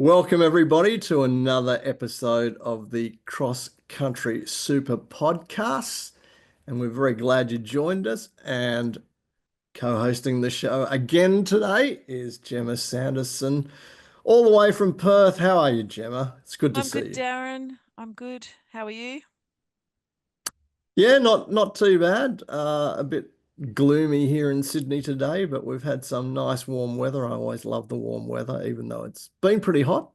Welcome, everybody, to another episode of the Cross Country Super Podcast. And we're very glad you joined us. And co-hosting the show again today is Jemma Sanderson, all the way from Perth. How are you, Jemma? It's good to I'm see good, you. Darin. I'm good. How are you? Yeah, not too bad. A bit gloomy here in Sydney today, but we've had some nice warm weather. I always love the warm weather, even though it's been pretty hot.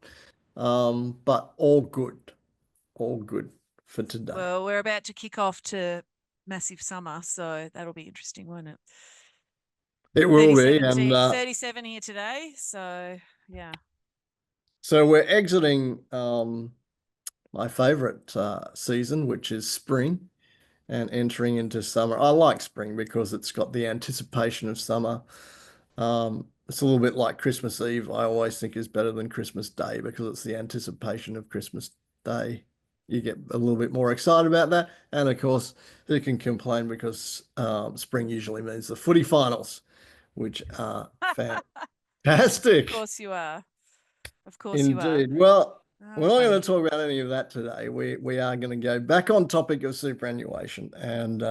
But all good for today. Well, we're about to kick off to massive summer, so that'll be interesting, won't it? It will be, and 37 here today, so yeah. so we're exiting my favorite season, which is spring, and entering into summer. I like spring because it's got the anticipation of summer. It's a little bit like Christmas Eve. I always think is better than Christmas Day because it's the anticipation of Christmas Day. You get a little bit more excited about that. And of course, who can complain because spring usually means the footy finals, which are fantastic. Of course you are. Of course you are. Indeed. Well, Oh, we're not going funny. to talk about any of that today. We are going to go back on topic of superannuation. And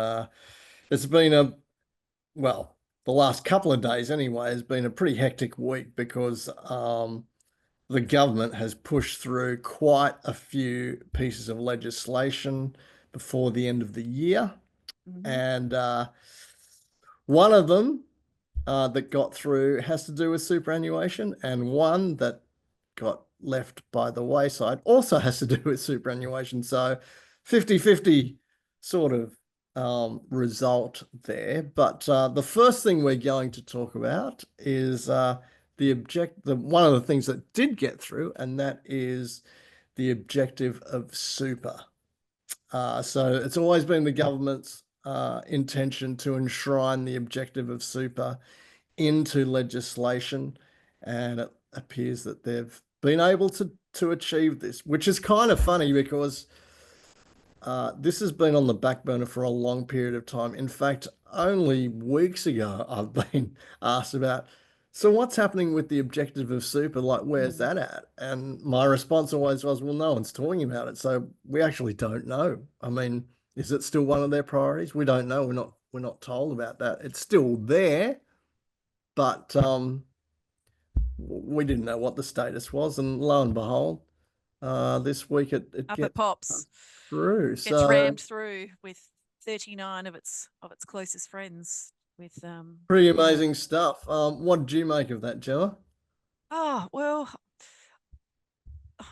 it's been well, the last couple of days anyway, has been a pretty hectic week because the government has pushed through quite a few pieces of legislation before the end of the year. Mhm. And one of them that got through has to do with superannuation, and one that got left by the wayside also has to do with superannuation. So 50-50 sort of result there. But the first thing we're going to talk about is one of the things that did get through, and that is the objective of super. So it's always been the government's intention to enshrine the objective of super into legislation, and it appears that they've been able to achieve this, which is kind of funny because this has been on the back burner for a long period of time. In fact, only weeks ago, I've been asked about, so what's happening with the objective of super? Like, where's that at? And my response always was, well, no one's talking about it. So we actually don't know. I mean, is it still one of their priorities? We don't know. We're not told about that. It's still there, but we didn't know what the status was. And lo and behold, this week it Up it gets pops. through. Gets So rammed through with 39 of its closest friends with pretty yeah. amazing stuff. What did you make of that, Gemma? Oh, well,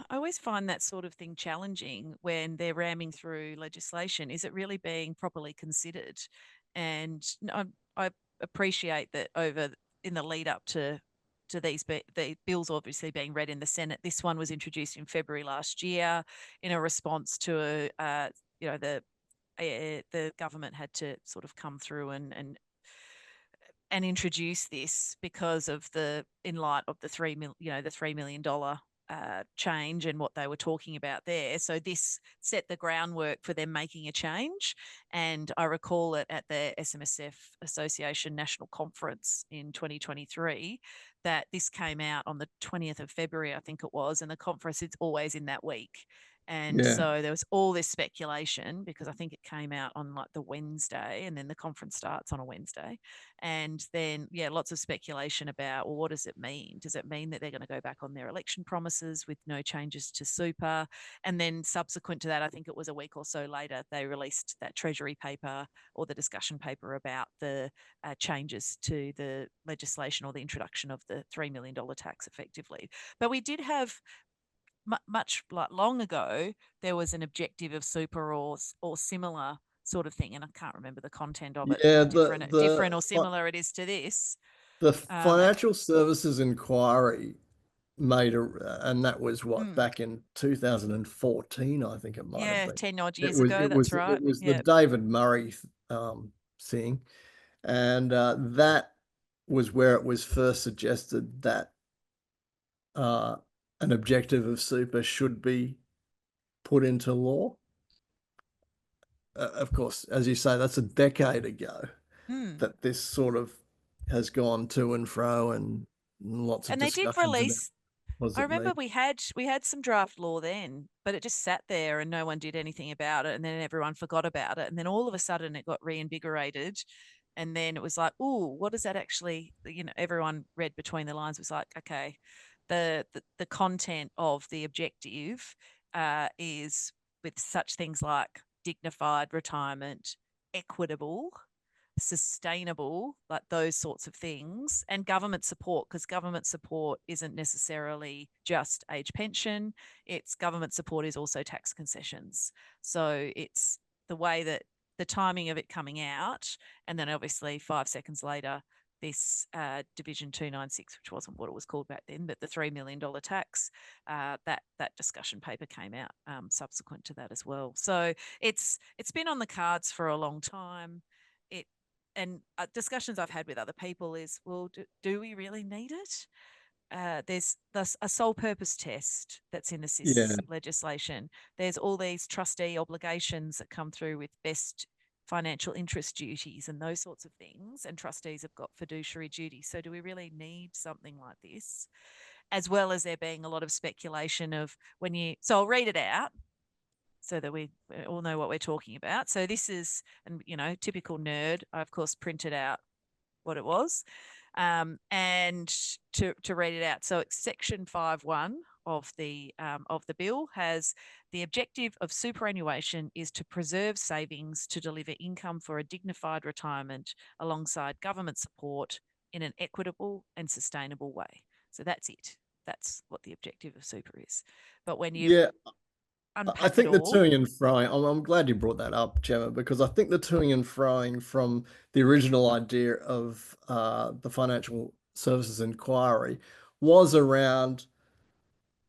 I always find that sort of thing challenging when they're ramming through legislation. Is it really being properly considered? And I appreciate that over in the lead up to the bills obviously being read in the Senate. This one was introduced in February last year in a response to the government had to sort of come through and introduce this because of in light of the $3 million change and what they were talking about there. So this set the groundwork for them making a change. And I recall it at the SMSF Association National Conference in 2023 that this came out on the 20th of February, I think it was, and the conference is always in that week. And Yeah. so there was all this speculation because I think it came out on like the Wednesday and then the conference starts on a Wednesday. And then, yeah, lots of speculation about, well, what does it mean? Does it mean that they're going to go back on their election promises with no changes to super? And then subsequent to that, I think it was a week or so later, they released that Treasury paper or the discussion paper about the changes to the legislation or the introduction of the $3 million tax effectively. But we did have much like long ago, there was an objective of super or similar sort of thing, and I can't remember the content of it. Yeah, How different or similar it is to this. the Um, financial services inquiry made and that was what, mm, back in 2014, I think it might have yeah, been. 10 odd It years was ago. it That's was right. it was the Yeah. David Murray thing, and that was where it was first suggested that uh, an objective of super should be put into law. Of course, as you say, that's a decade ago Mm. that this sort of has gone to and fro and lots of And they did discussions about. release Was I it me? remember we had some draft law then, but it just sat there and no one did anything about it, and then everyone forgot about it, and then all of a sudden it got reinvigorated, and then it was like, oh, what does that actually? Everyone read between the lines, was like, okay, the content of the objective is with such things like dignified retirement, equitable, sustainable, like those sorts of things, and government support, because government support isn't necessarily just age pension. It's government support is also tax concessions. So it's the way that the timing of it coming out, and then obviously 5 seconds later, this Division 296, which wasn't what it was called back then, but the $3 million tax, that discussion paper came out subsequent to that as well. So it's been on the cards for a long time. It and discussions I've had with other people is, well, do we really need it? There's a sole purpose test that's in the Yeah, SIS legislation. There's all these trustee obligations that come through with best financial interest duties and those sorts of things. And trustees have got fiduciary duties. So, do we really need something like this? As well as there being a lot of speculation of when you. So, I'll read it out so that we all know what we're talking about. So, this is, and typical nerd, I, of course, printed out what it was, and to read it out. So it's section 5.1 of the bill has the objective of superannuation is to preserve savings to deliver income for a dignified retirement alongside government support in an equitable and sustainable way. So that's it. That's what the objective of super is. But when you yeah. I unpack it think the all, toing and froing, I'm glad you brought that up, Gemma, because I think the toing and froing from the original idea of the financial services inquiry was around,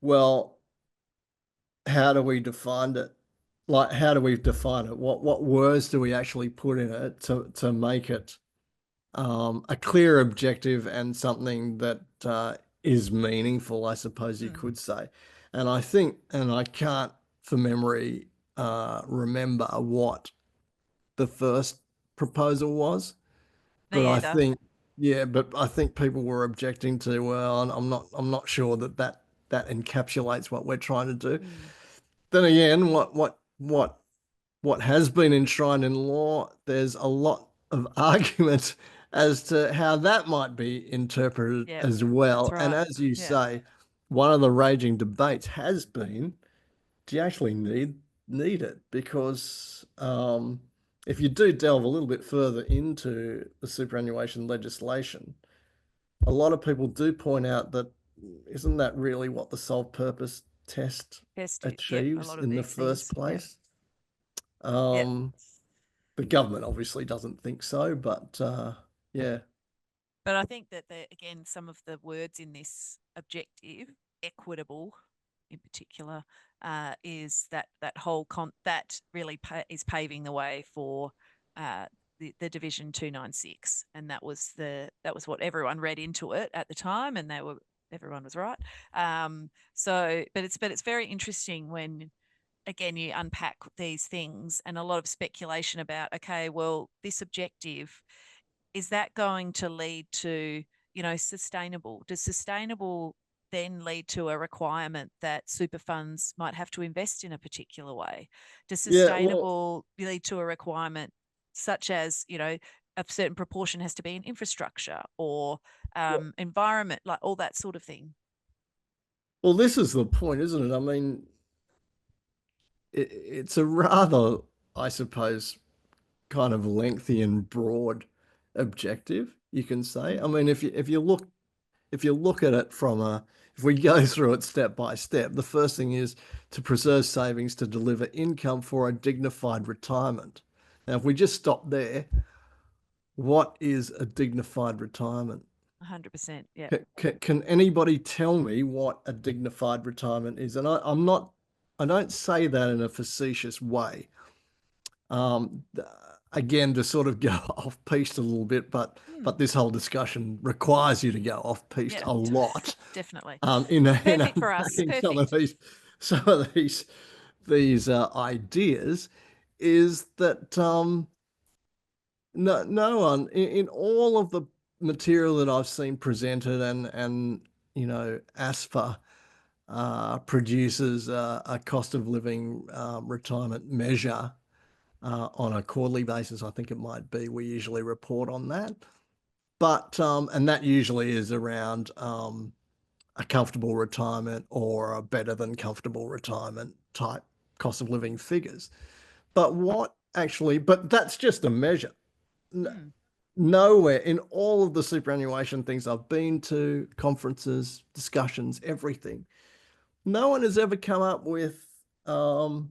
well, how do we define it? Like, how do we define it? What words do we actually put in it to make it a clear objective and something that is meaningful, I suppose you mm, could say. And I think, and I can't for memory remember what the first proposal was, but me I either. think, yeah, but I think people were objecting to, well, I'm not sure that encapsulates what we're trying to do. Mm, Then again, what has been enshrined in law, there's a lot of argument as to how that might be interpreted yeah, as that's well. And right. as you Yeah, say, one of the raging debates has been, do you actually need it? Because if you do delve a little bit further into the superannuation legislation, a lot of people do point out that isn't that really what the sole purpose test best. Yep, a achieves lot of in the these first things. Yep, place? yep. Um, the government obviously doesn't think so, but yeah, But I think that again, some of the words in this objective, equitable, in particular, is that whole that really is paving the way for uh, the Division 296, and that was what everyone read into it at the time, and everyone was right. So, but it's very interesting when again you unpack these things and a lot of speculation about, okay, well, this objective, is that going to lead to, sustainable? Does sustainable then lead to a requirement that super funds might have to invest in a particular way? Does yeah. Well, sustainable lead to a requirement such as, a certain proportion has to be in infrastructure or well, environment, like all that sort of thing? well, this is the point, isn't it? I mean, it's a rather, I suppose, kind of lengthy and broad objective, you can say. I Mm, mean, if you look at it from a if we go through it step by step, the first thing is to preserve savings to deliver income for a dignified retirement. Now, if we just stop there, what is a dignified retirement? 100%. Yeah. Can anybody tell me what a dignified retirement is? And I'm not, I don't say that in a facetious way. Um, Again, to sort of go off piste a little bit, Mm, but this whole discussion requires you to go off piste yeah. a lot. Definitely. In Perfect for us. unpacking Perfect. some of these ideas, is that no one in all of the material that I've seen presented and ASFA produces a cost of living retirement measure on a quarterly basis. I think it might be. We usually report on that. But and that usually is around a comfortable retirement or a better than comfortable retirement type cost of living figures. But that's just a measure. Mm, Nowhere in all of the superannuation things I've been to, conferences, discussions, everything, no one has ever come up with a all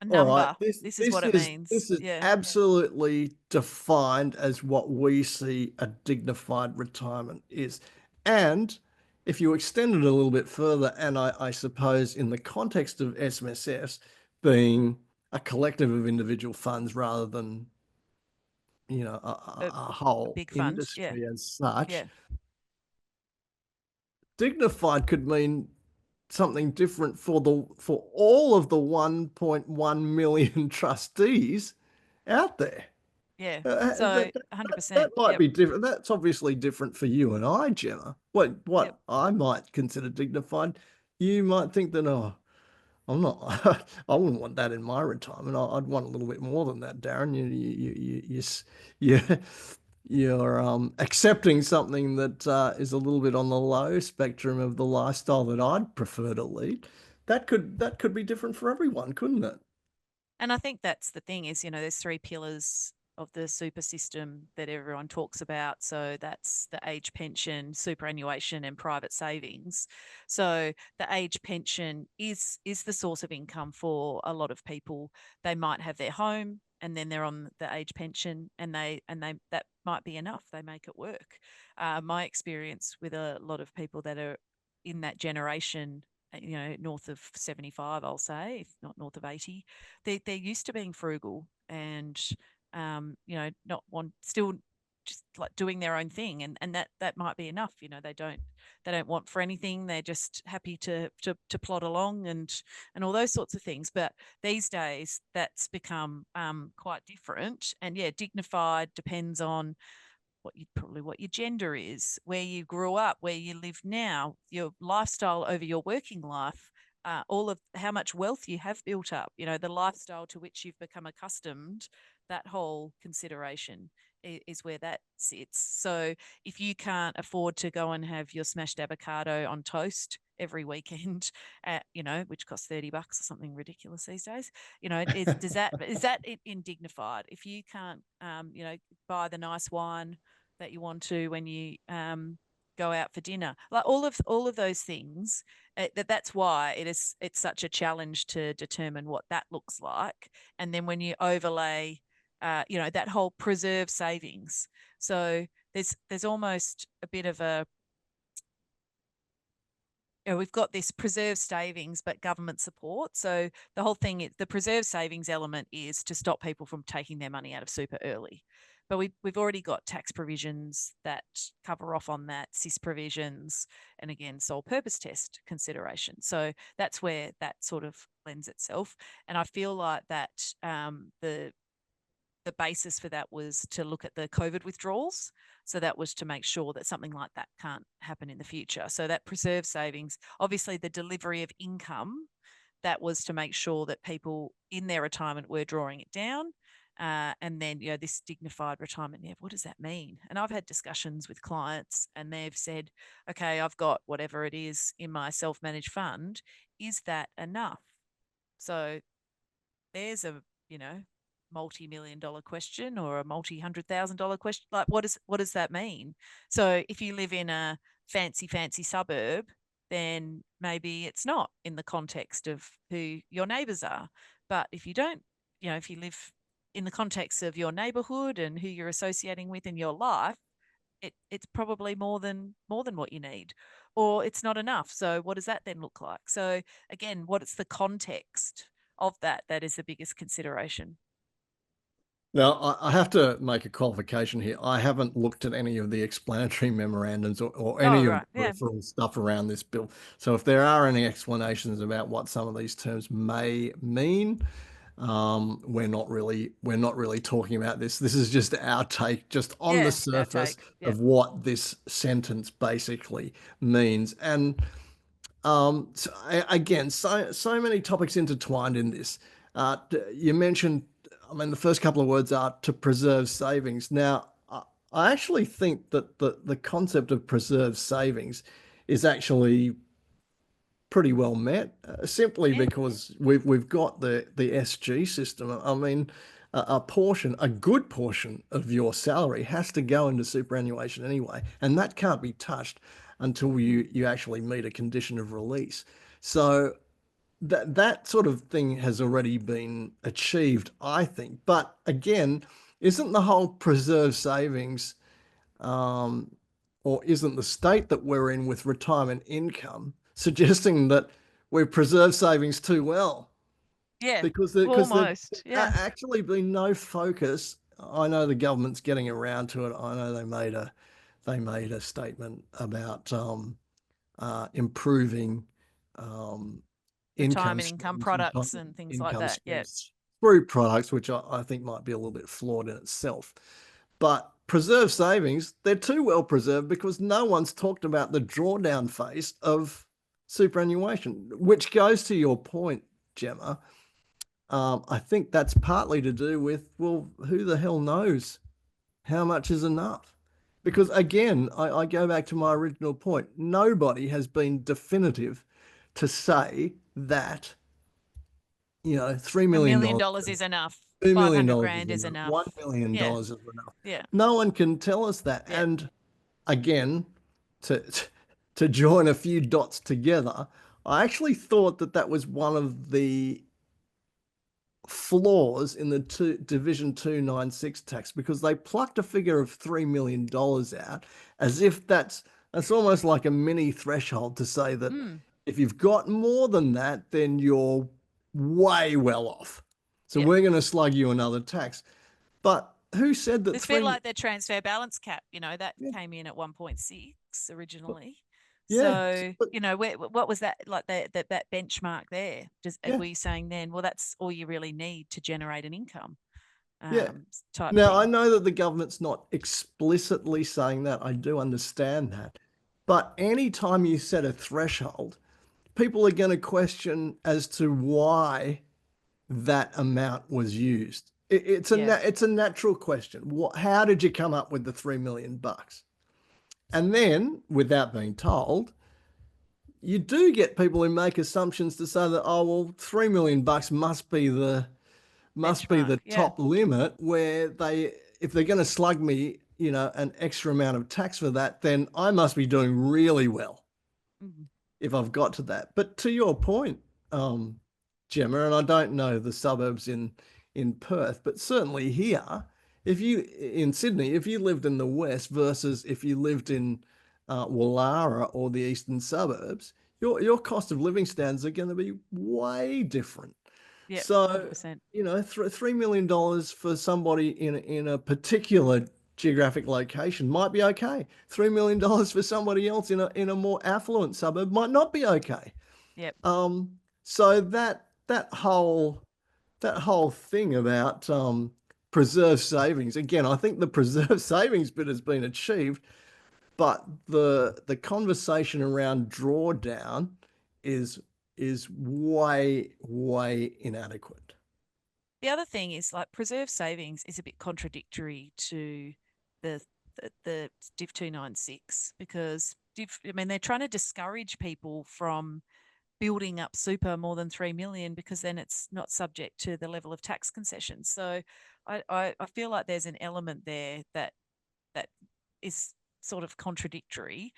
right, number. this This is this what it is means. this is Yeah. absolutely defined as what we see a dignified retirement is. And if you extend it a little bit further, and I suppose in the context of SMSFs being a collective of individual funds rather than, A, a a whole big fund. Yeah. industry as such, Yeah. dignified could mean something different for all of the 1.1 million trustees out there. Yeah. So That, 100%. might Yep. be different. That's obviously different for you and I, Gemma. Yep. What I might consider dignified, you might think that, oh, I'm not. I wouldn't want that in my retirement. I'd want a little bit more than that, Darren. You, you're accepting something that is a little bit on the low spectrum of the lifestyle that I'd prefer to lead. That could be different for everyone, couldn't it? And I think that's the thing is, there's three pillars of the super system that everyone talks about. So that's the age pension, superannuation, and private savings. So the age pension is the source of income for a lot of people. They might have their home and then they're on the age pension and they that might be enough. They make it work. My experience with a lot of people that are in that generation, north of 75, I'll say, if not north of 80, they're used to being frugal and not want still just like doing their own thing, and that might be enough. They don't want for anything. They're just happy to plod along and all those sorts of things. But these days that's become quite different, and yeah, dignified depends on what your gender is, where you grew up, where you live now, your lifestyle over your working life, all of how much wealth you have built up, the lifestyle to which you've become accustomed, that whole consideration is where that sits. So if you can't afford to go and have your smashed avocado on toast every weekend, which costs $30 or something ridiculous these days, is that indignified? If you can't, buy the nice wine that you want to when you go out for dinner, like all of those things, that's why it's such a challenge to determine what that looks like. And then when you overlay that whole preserve savings, so there's almost a bit of a, we've got this preserve savings, but government support. So the whole thing, the preserve savings element is to stop people from taking their money out of super early. But we've already got tax provisions that cover off on that, CIS provisions, and again, sole purpose test consideration. So that's where that sort of lends itself. And I feel like that the basis for that was to look at the COVID withdrawals. So that was to make sure that something like that can't happen in the future. So that preserve savings, obviously the delivery of income, that was to make sure that people in their retirement were drawing it down. And then, this dignified retirement, yeah, what does that mean? And I've had discussions with clients and they've said, okay, I've got whatever it is in my self-managed fund. Is that enough? So there's a, multi-million dollar question or a multi-$100,000 question. Like, what does that mean? So if you live in a fancy suburb, then maybe it's not in the context of who your neighbors are. But if you don't, if you live in the context of your neighborhood and who you're associating with in your life, it's probably more than what you need, or it's not enough. So what does that then look like? So again, what is the context of that is the biggest consideration. Now, I have to make a qualification here. I haven't looked at any of the explanatory memorandums or Oh, any of right. the Yeah. peripheral stuff around this bill. So if there are any explanations about what some of these terms may mean, we're not really talking about this. This is just our take, just on the Yeah. Our surface take. Yep. of what this sentence basically means. And Again, so many topics intertwined in this. You mentioned, I mean, the first couple of words are to preserve savings. Now, I actually think that the concept of preserve savings is actually pretty well met, simply Yeah. because we've got the SG system. I mean, a portion, a good portion of your salary has to go into superannuation anyway, and that can't be touched until you actually meet a condition of release. So that sort of thing has already been achieved, I think. But again, isn't the whole preserve savings, um, or isn't the state that we're in with retirement income suggesting that we've preserved savings too well? Yeah. Because there's Almost. Yeah. actually been no focus. I know the government's getting around to it. I know they made a statement about improving um, income Retirement income streams, products and things like income that. Yeah. streams through products, which I think might be a little bit flawed in itself. But preserved savings, they're too well preserved because no one's talked about the drawdown phase of superannuation, which goes to your point, Gemma. I think that's partly to do with, well, who the hell knows how much is enough? Because again, I go back to my original point. Nobody has been definitive to say that, $3 A million, million dollars, dollars is enough. $2 million 500 dollars is grand is enough, enough. $1 million Yeah. dollars is enough. Yeah. No one can tell us that. Yeah. And again, to to join a few dots together, I actually thought that that was one of the flaws in the Division 296 tax because they plucked a figure of $3 million out as if that's almost like a mini threshold to say that Mm. if you've got more than that, then you're way well off. So Yeah. we're going to slug you another tax. But who said that It's a bit three? like the transfer balance cap, that Yeah, came in at 1.6 originally. yeah, So, but what was that like that benchmark there? yeah, Were you saying then, well, that's all you really need to generate an income yeah. type Now, I thing? know that the government's not explicitly saying that. I do understand that. But anytime you set a threshold, people are going to question as to why that amount was used. Yeah. It's a natural question. How did you come up with the 3 million bucks? And then, without being told, you do get people who make assumptions to say that, oh well, 3 million bucks must be the Benchmark. Yeah. top limit where if they're going to slug me, an extra amount of tax for that, then I must be doing really well Mhm. if I've got to that. But to your point, um, Gemma, and I don't know the suburbs in Perth, but certainly here, if you in Sydney, if you lived in the west versus if you lived in Wallara or the eastern suburbs, your cost of living standards are going to be way different. Yep. So, 100%. $3 million for somebody in a particular geographic location might be okay. $3 million for somebody else in a more affluent suburb might not be okay. Yep. So that whole thing about preserve savings, again, I think the preserve savings bit has been achieved, but the conversation around drawdown is is way inadequate. The other thing is like preserve savings is a bit contradictory to the the Div 296 because I mean they're trying to discourage people from building up super more than 3 million because then it's not subject to the level of tax concessions. So I feel like there's an element there that is sort of contradictory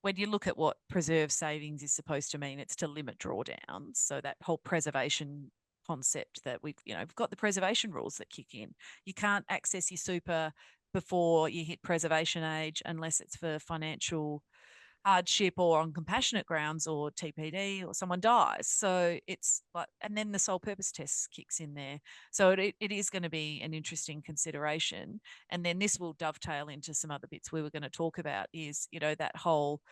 when you look at what preserve savings is supposed to mean. It's to limit drawdowns. So that whole preservation concept that we've got the preservation rules that kick in. You can't access your super before you hit preservation age unless it's for financial hardship or on compassionate grounds or TPD or someone dies. So it's like, and then the sole purpose test kicks in there. So it is going to be an interesting consideration. And then this will dovetail into some other bits we were going to talk about is, that whole,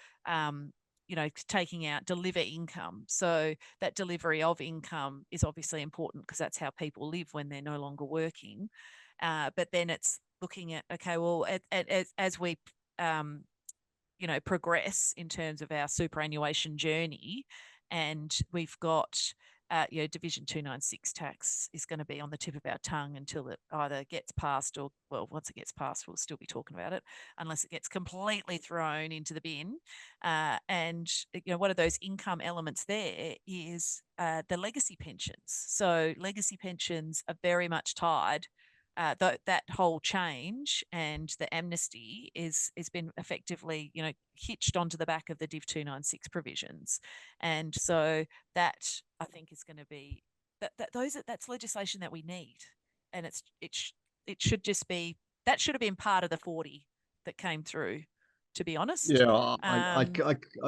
taking out deliver income. So that delivery of income is obviously important because that's how people live when they're no longer working. But then it's looking at, okay, well, as we progress in terms of our superannuation journey. And we've got Division 296 tax is going to be on the tip of our tongue until it either gets passed or, well, once it gets passed, we'll still be talking about it, unless it gets completely thrown into the bin. And one of those income elements there is the legacy pensions. So legacy pensions are very much tied. That whole change and the amnesty is been effectively, hitched onto the back of the Div 296 provisions, and so that I think is going to be that's legislation that we need, and it should just be that should have been part of the 40 that came through. To be honest, Yeah, um, I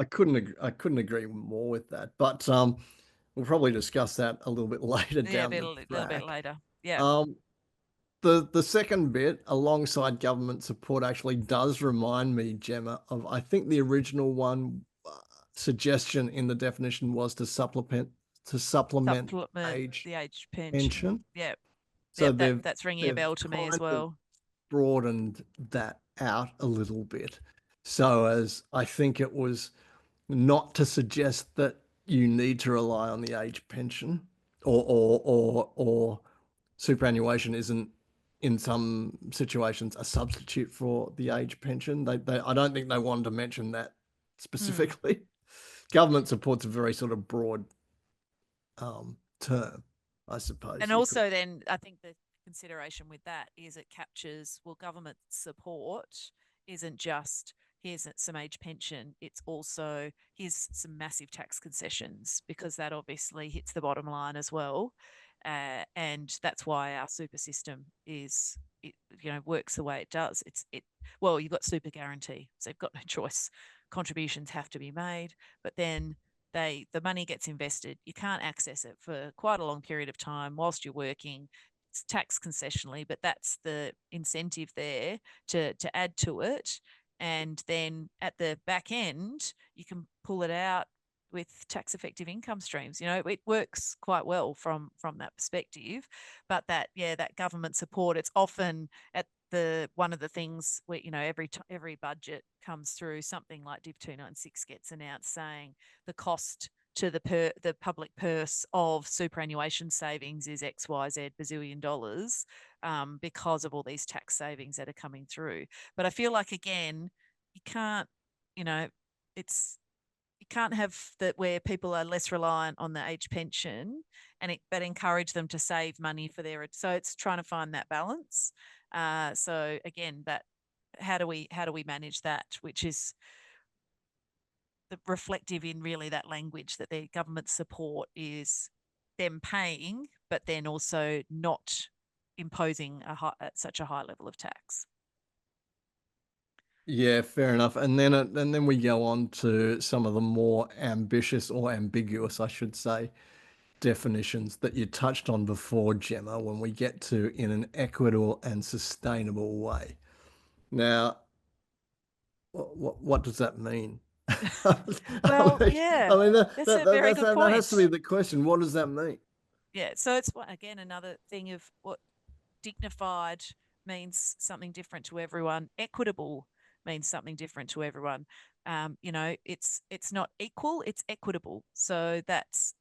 couldn't agree more with that. But we'll probably discuss that a little bit later yeah, down a the little bit track. later. Yeah, Um, the second bit, alongside government support, actually does remind me, Gemma, of I think the original one suggestion in the definition was to supplement supplement age the age pension. pension. Yeah, So yep, they've that's ringing a they've bell to me as kind of well. broadened that out a little bit. So as I think it was not to suggest that you need to rely on the age pension, or superannuation isn't in some situations a substitute for the age pension. They I don't think they wanted to mention that Mm. specifically. Government support's a very sort of broad term, I suppose And you could. also, then I think the consideration with that is it captures, well, government support isn't just here's some age pension, it's also here's some massive tax concessions, because that obviously hits the bottom line as well. And that's why our super system works the way it does. Well, you've got super guarantee, so you've got no choice. Contributions have to be made, but then the money gets invested. You can't access it for quite a long period of time whilst you're working. It's tax concessionally, but that's the incentive there to add to it. And then at the back end, you can pull it out with tax effective income streams. It works quite well from that perspective. But that government support, it's often at the one of the things where every budget comes through, something like Div 296 gets announced saying the cost to the public purse of superannuation savings is XYZ bazillion dollars, because of all these tax savings that are coming through. But I feel like, again, you can't, you know, it's you can't have that where people are less reliant on the age pension, but encourage them to save money for their. So it's trying to find that balance. So again, that how do we manage that, which is the reflective in really that language that their government support is them paying, but then also not imposing such a high level of tax. Yeah, fair enough. And then we go on to some of the more ambitious, or ambiguous, I should say, definitions that you touched on before, Gemma, when we get to in an equitable and sustainable way. Now, what does that mean? I Well, mean, yeah, I mean that's a very good that has to be point. the question. What does that mean? Yeah, so it's again another thing of what dignified means something different to everyone. Equitable means something different to everyone. It's not equal; it's equitable. So that's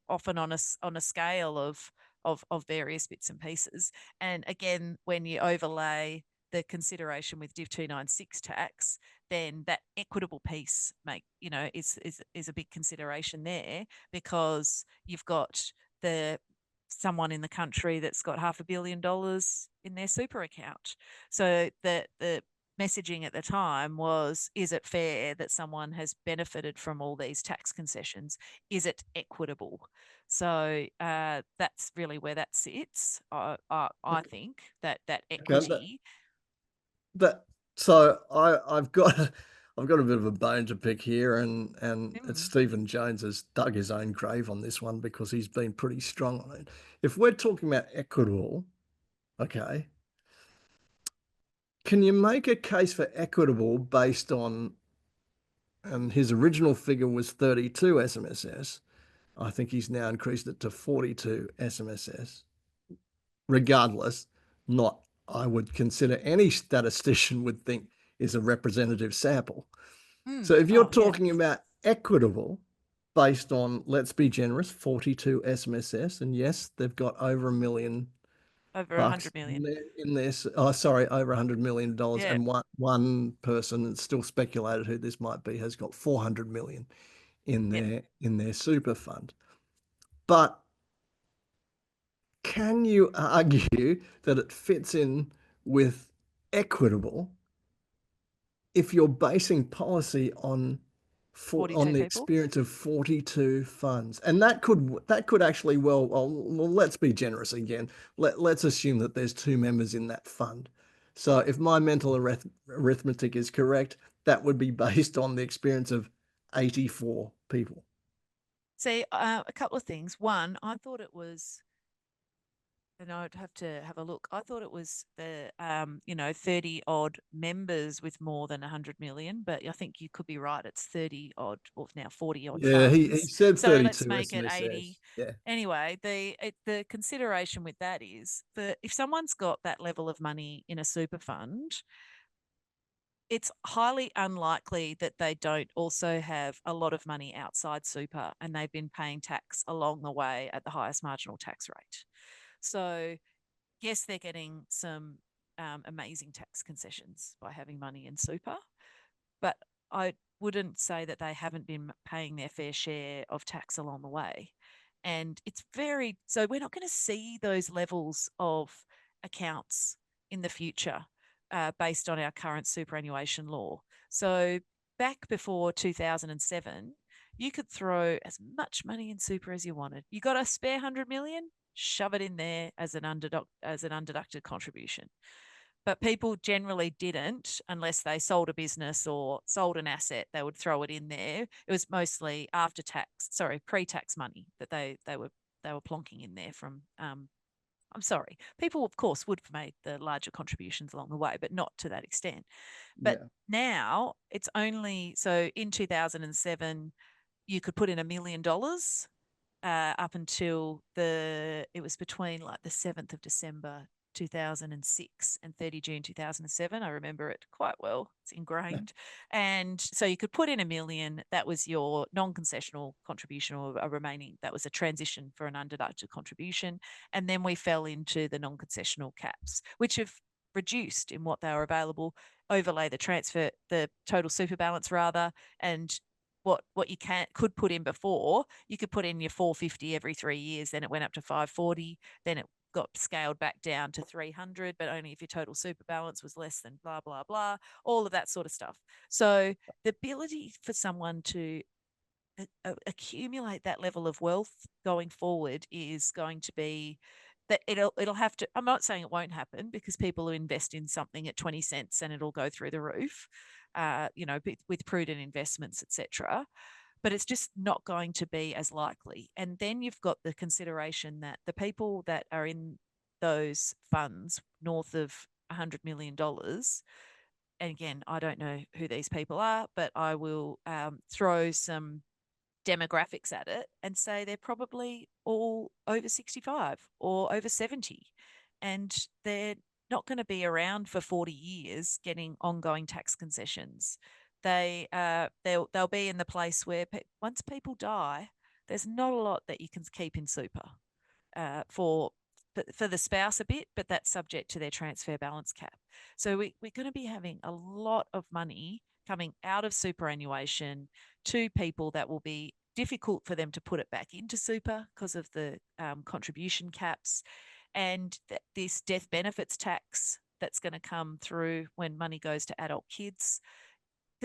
often on a scale of various bits and pieces. And again, when you overlay the consideration with Div 296 tax, then that equitable piece is a big consideration there, because you've got the someone in the country that's got $500 million in their super account. So the messaging at the time was, is it fair that someone has benefited from all these tax concessions? Is it equitable? So that's really where that sits. I think that Okay, equity. that so I've got I've got a bit of a bone to pick here, and it's Mm, Stephen Jones has dug his own grave on this one because he's been pretty strong on it. If we're talking about equitable, okay, can you make a case for equitable based on, and his original figure was 32 SMSS. I think he's now increased it to 42 SMSS. Regardless, not I would consider any statistician would think is a representative sample. Mm. So if you're Oh, yeah. talking about equitable, based on, let's be generous, 42 SMSS, and yes, they've got over $1 million Over a bucks hundred million. in their, oh, sorry, over $100 million, Yeah. and one person, it's still speculated who this might be, has got 400 million Yep. in their super fund. But can you argue that it fits in with equitable if you're basing policy on 42 the people. experience of 42 funds? And that could actually, well, let's be generous again. Let's assume that there's two members in that fund. So if my mental arithmetic is correct, that would be based on the experience of 84 people. See, a couple of things. One, I thought it was, and I'd have to have a look. I thought it was the 30 odd members with more than 100 million, but I think you could be right. It's 30 odd, or now 40 odd Yeah, he funds. said So let's 32 make it SMSS. 80. Yeah. Anyway, the consideration with that is that if someone's got that level of money in a super fund, it's highly unlikely that they don't also have a lot of money outside super and they've been paying tax along the way at the highest marginal tax rate. So yes, they're getting some amazing tax concessions by having money in super, but I wouldn't say that they haven't been paying their fair share of tax along the way. And it's very, so we're not going to see those levels of accounts in the future based on our current superannuation law. So back before 2007, you could throw as much money in super as you wanted. You got a spare 100 million, shove it in there as an undeducted contribution. But people generally didn't unless they sold a business or sold an asset. They would throw it in there. It was mostly after tax, sorry, pre-tax money that they were plonking in there from. I'm sorry, people of course would have made the larger contributions along the way, but not to that extent. But Yeah. now it's only so in 2007 you could put in $1 million up until it was between like the 7th of December 2006 and 30 June 2007. I remember it quite well. It's ingrained. And so you could put in $1 million. That was your non-concessional contribution or a remaining, that was a transition for an undeducted contribution. And then we fell into the non-concessional caps, which have reduced in what they were available, overlay the total super balance rather, and what you could put in before, you could put in your 450 every 3 years, then it went up to 540, then it got scaled back down to 300, but only if your total super balance was less than blah, blah, blah, all of that sort of stuff. So the ability for someone to accumulate that level of wealth going forward is going to be that it'll have to. I'm not saying it won't happen because people who invest in something at 20 cents and it'll go through the roof, with prudent investments, etc. But it's just not going to be as likely. And then you've got the consideration that the people that are in those funds north of $100 million, and again, I don't know who these people are, but I will throw some demographics at it and say they're probably all over 65 or over 70. And they're not going to be around for 40 years getting ongoing tax concessions. They'll be in the place where once people die, there's not a lot that you can keep in super for the spouse a bit, but that's subject to their transfer balance cap. So we're going to be having a lot of money coming out of superannuation to people that will be difficult for them to put it back into super because of the contribution caps and this death benefits tax that's going to come through when money goes to adult kids.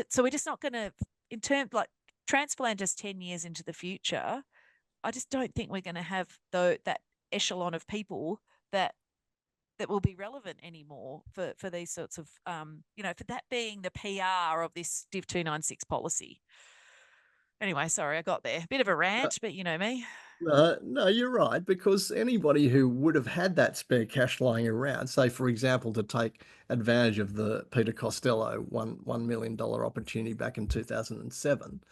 So we're just not going to, in terms like transplant us 10 years into the future, I just don't think we're going to have that echelon of people that will be relevant anymore for these sorts of for that being the PR of this Div 296 policy. Anyway, sorry, I got there. Bit of a Uh, rant, but you know me. no, you're right, because anybody who would have had that spare cash lying around, say, for example, to take advantage of the Peter Costello $1 million opportunity back in 2007,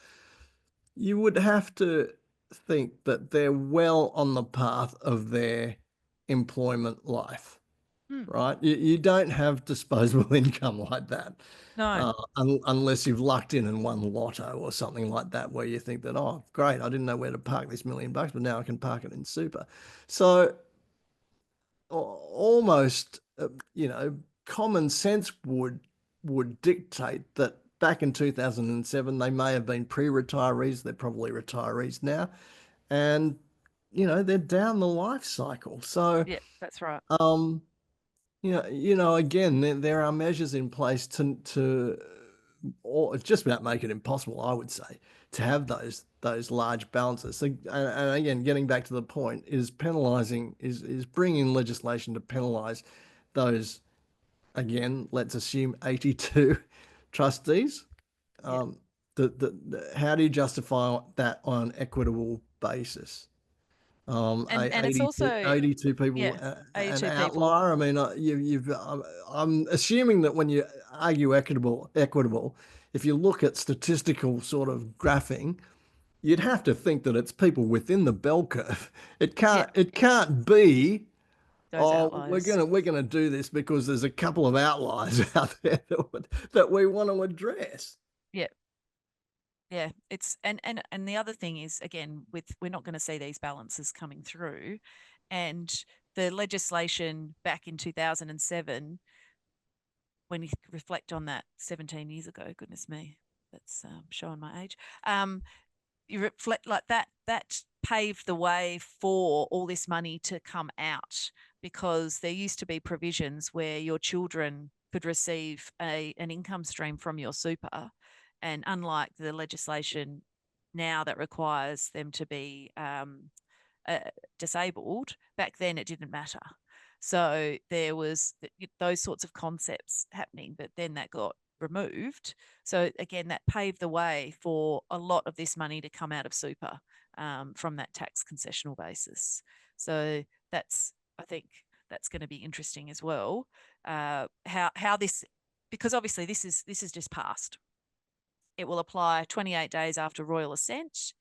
you would have to think that they're well on the path of their employment life. Mm. right? You don't have disposable income like that, No. unless you've lucked in won lotto or something like that, where you think that, oh, great, I didn't know where to park this $1 million, but now I can park it in super. So almost, common sense would dictate that back in 2007 they may have been pre-retirees. They're probably retirees now, and they're down the life cycle. So Yeah, that's right. um, again, there are measures in place to or just about make it impossible, I would say, to have those large balances. So, and again, getting back to the point, is penalising is bringing legislation to penalise those, again, let's assume 82 trustees. Yeah. Um, how do you justify that on an equitable basis? And it's 82, also, 82 people, yeah, an 82 people. outlier. I mean, I'm assuming that when you argue equitable, if you look at statistical sort of graphing, you'd have to think that it's people within the bell curve. It Yeah, can't be, those oh, we're outliers. gonna we're gonna do this because there's a couple of outliers out there that we want to address. Yeah. Yeah, it's and the other thing is, again, with we're not going to see these balances coming through, and the legislation back in 2007, when you reflect on that 17 years ago, goodness me, that's showing my age. You reflect like that paved the way for all this money to come out, because there used to be provisions where your children could receive an income stream from your super, and unlike the legislation now that requires them to be uh, disabled, back then it didn't matter. So there was those sorts of concepts happening, but then that got removed. So again, that paved the way for a lot of this money to come out of super, from that tax concessional basis. So that's, I think that's going to be interesting as well. How this, because obviously this is just passed. It will apply 28 days after royal assent.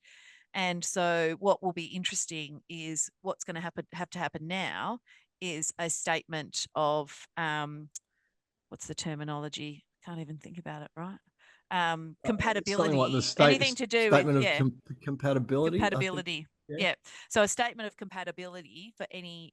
And so what will be interesting is what's going to have to happen now is a statement of, what's the terminology? Can't even think about it, right? It's something like the Compatibility, anything to do with, statement of yeah, compatibility, I think. compatibility. Yeah. Yeah. So a statement of compatibility for any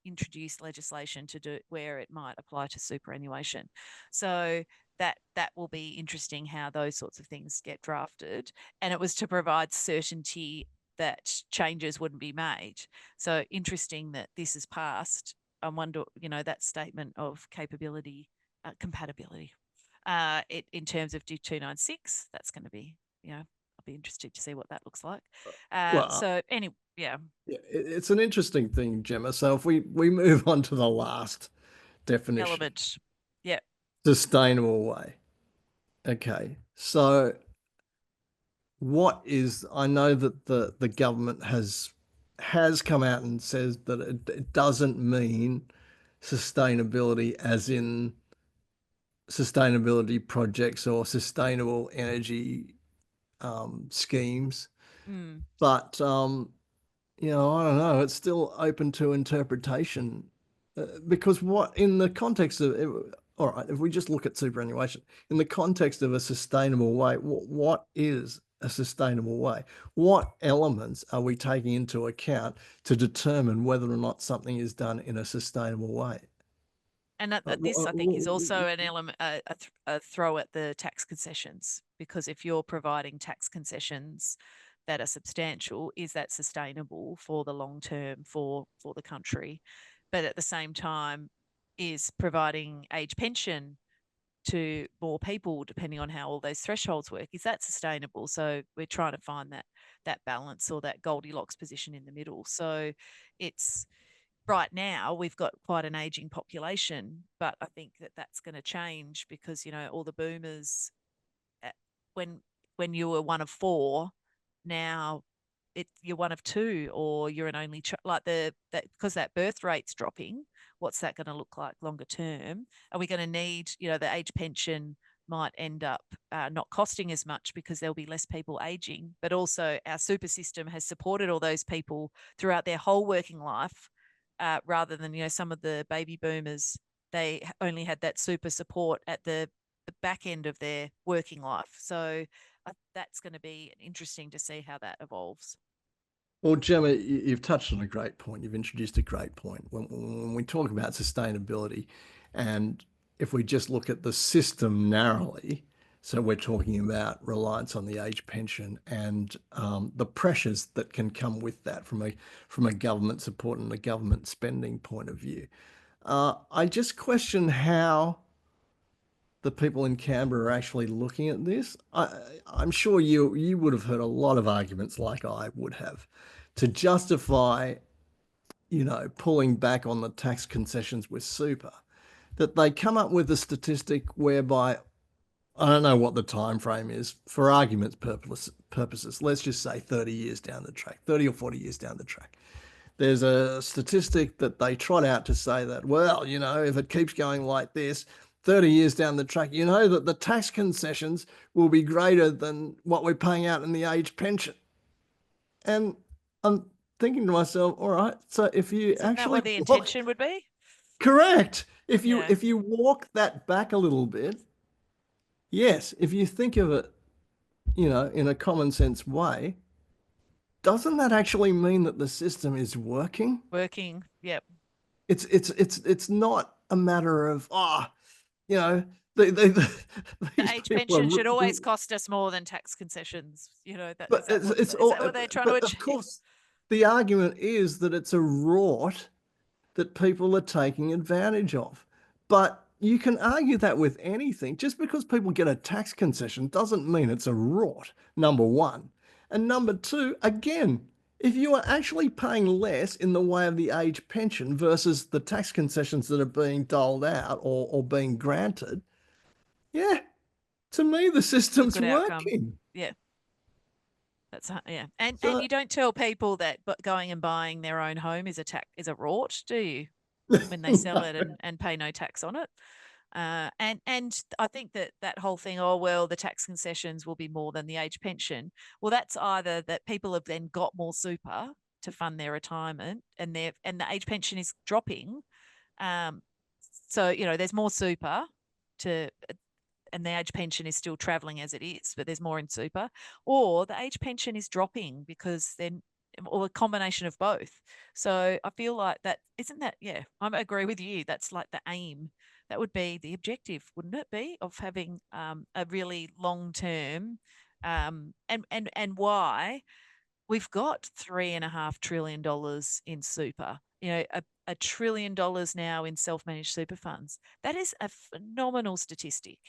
introduced legislation to do where it might apply to superannuation. So that will be interesting how those sorts of things get drafted. And it was to provide certainty that changes wouldn't be made. So interesting that this is passed. I wonder, that statement of capability, compatibility, in terms of D296, that's going to be, I'll be interested to see what that looks like. Well, So anyway, yeah, yeah, it's an interesting thing, Gemma. So if we move on to the last definition, element. Yeah. sustainable way. Okay. So I know that the government has come out and says that it doesn't mean sustainability as in sustainability projects or sustainable energy schemes. Mm. But I don't know. It's still open to interpretation, because what in the context of all right, if we just look at superannuation in the context of a sustainable way, what is a sustainable way? What elements are we taking into account to determine whether or not something is done in a sustainable way? And Uh, this, I think, is also wh- an element, a throw at the tax concessions, because if you're providing tax concessions that are substantial, is that sustainable for the long term for the country? But at the same time, is providing age pension to more people, depending on how all those thresholds work, is that sustainable? So we're trying to find that balance, or that Goldilocks position in the middle. So it's, right now we've got quite an aging population, but I think that that's going to change, because all the boomers, uh, when you were one of four, now you're one of two, or you're an only like that, because that birth rate's dropping. What's that going to look like longer term? Are we going to need, the age pension might end up not costing as much, because there'll be less people aging, but also our super system has supported all those people throughout their whole working life, rather than, some of the baby boomers, they only had that super support at the back end of their working life. So that's going to be interesting to see how that evolves. Well, Gemma, you've touched on a great point. You've introduced a great point. When we talk about sustainability, and if we just look at the system narrowly, so we're talking about reliance on the age pension and the pressures that can come with that from a government support and a government spending point of view. I just question how the people in Canberra are actually looking at this. I'm sure you would have heard a lot of arguments like I would have to justify, pulling back on the tax concessions with super. That they come up with a statistic whereby I don't know what the time frame is for purposes. Let's just say 30 years down the track, 30 or 40 years down the track. There's a statistic that they trot out to say that, well, if it keeps going like this, 30 years down the track, that the tax concessions will be greater than what we're paying out in the age pension. And I'm thinking to myself, all right, so if you Isn't that actually what the walk, intention would be? correct, if you Yeah. if you walk that back a little bit, yes, if you think of it, in a common sense way, doesn't that actually mean that the system is working? Working. Yep. It's not a matter of you know they The these age people pension are should always cost us more than tax concessions. That but it's is all that what they're trying to but of achieve? course the argument is that it's a rort that people are taking advantage of. But you can argue that with anything. Just because people get a tax concession doesn't mean it's a rort, number one. And number two, again, if you are actually paying less in the way of the age pension versus the tax concessions that are being doled out or being granted, yeah, to me, the It's a system's good outcome. working. Yeah. Yeah. And So, you don't tell people that but going and buying their own home is a rort, do you? When they sell it and pay no tax on it. And I think that whole thing, oh well, the tax concessions will be more than the age pension. Well, that's either that people have then got more super to fund their retirement, and the age pension is dropping. Um, so there's more super to, and the age pension is still traveling as it is, but there's more in super, or the age pension is dropping because then, or a combination of both. So I feel like that isn't that, yeah, I agree with you. That's like the aim. That would be the objective, wouldn't it be, of having a really long term, and why we've got $3.5 trillion in super. A $1 trillion now in self-managed super funds. That is a phenomenal statistic.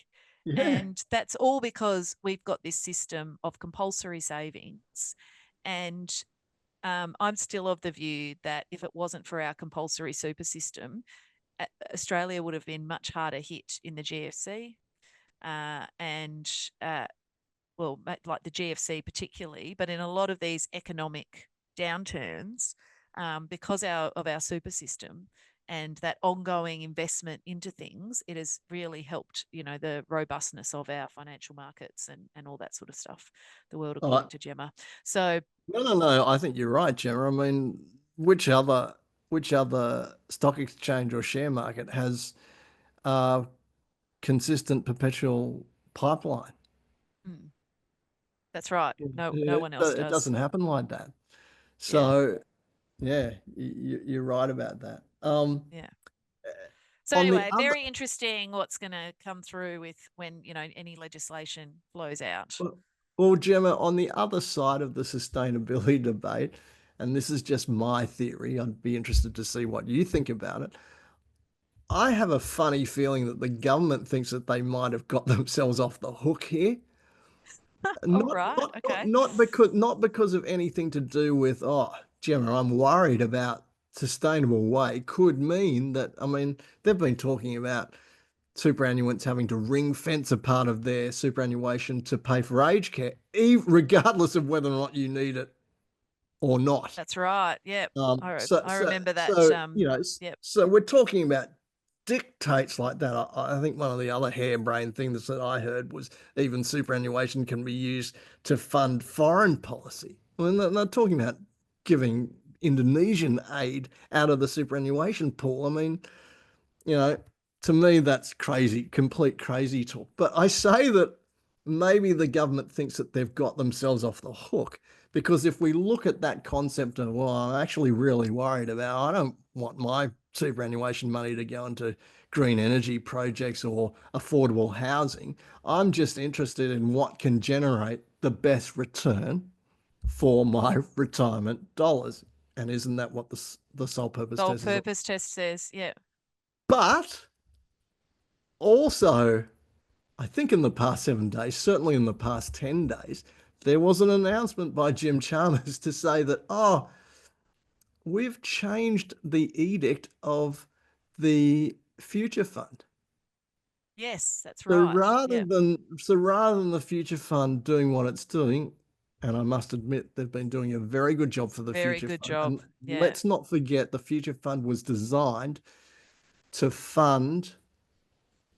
yeah. And that's all because we've got this system of compulsory savings. And I'm still of the view that if it wasn't for our compulsory super system, Australia would have been much harder hit in the GFC. And well, like the GFC particularly, but in a lot of these economic downturns, because of our super system and that ongoing investment into things, it has really helped, the robustness of our financial markets and all that sort of stuff, the world according Oh, to Jemma. So, no. I think you're right, Gemma. I mean, which other stock exchange or share market has a consistent perpetual pipeline? mm, that's right. No It, one else it does. doesn't happen like that. Yeah. So yeah, you're right about that. Yeah. So On the anyway, other, very interesting what's going to come through with when, any legislation flows out. well, Gemma, on the other side of the sustainability debate, and this is just my theory, I'd be interested to see what you think about it. I have a funny feeling that the government thinks that they might have got themselves off the hook here. All Not right. not not Okay. not because of anything to do with, oh, Gemma, I'm worried about sustainable way could mean that, I mean, they've been talking about superannuants having to ring fence a part of their superannuation to pay for aged care, regardless of whether or not you need it or not. That's right. Yep. Um, so, I so, remember that. so, you know, Yep. so we're talking about dictates like that. I think one of the other harebrained things that I heard was even superannuation can be used to fund foreign policy. I mean, they're talking about giving Indonesian aid out of the superannuation pool. I mean, you know, to me, that's crazy, complete crazy talk. But I say that maybe the government thinks that they've got themselves off the hook. Because if we look at that concept of, well, I'm actually really worried about, I don't want my superannuation money to go into green energy projects or affordable housing. I'm just interested in what can generate the best return for my retirement dollars. And isn't that what the sole purpose Sole test is? purpose test says, yeah. But also, I think in the past 7 days, certainly in the past 10 days, there was an announcement by Jim Chalmers to say that, oh, we've changed the edict of the future fund. Yes, that's So right. rather Yeah. than so rather than the future fund doing what it's doing, and I must admit they've been doing a very good job for the Very future good fund. job. And Yeah. let's not forget the future fund was designed to fund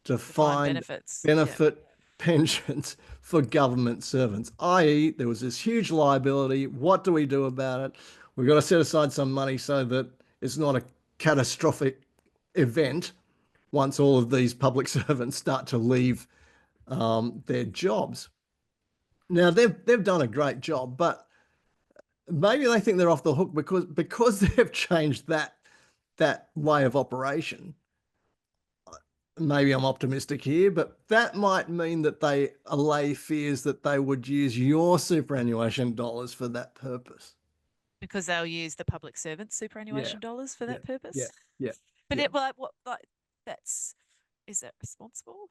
Defined defined benefits. Yeah. benefit pensions for government servants, i.e., there was this huge liability. What do we do about it? We've got to set aside some money so that it's not a catastrophic event once all of these public servants start to leave their jobs. Now they've done a great job, but maybe they think they're off the hook because they've changed that way of operation. Maybe I'm optimistic here, but that might mean that they allay fears that they would use your superannuation dollars for that purpose. Because they'll use the public servants Yeah, superannuation dollars for yeah, that yeah, purpose. yeah, But yeah. it like what like that's is that responsible?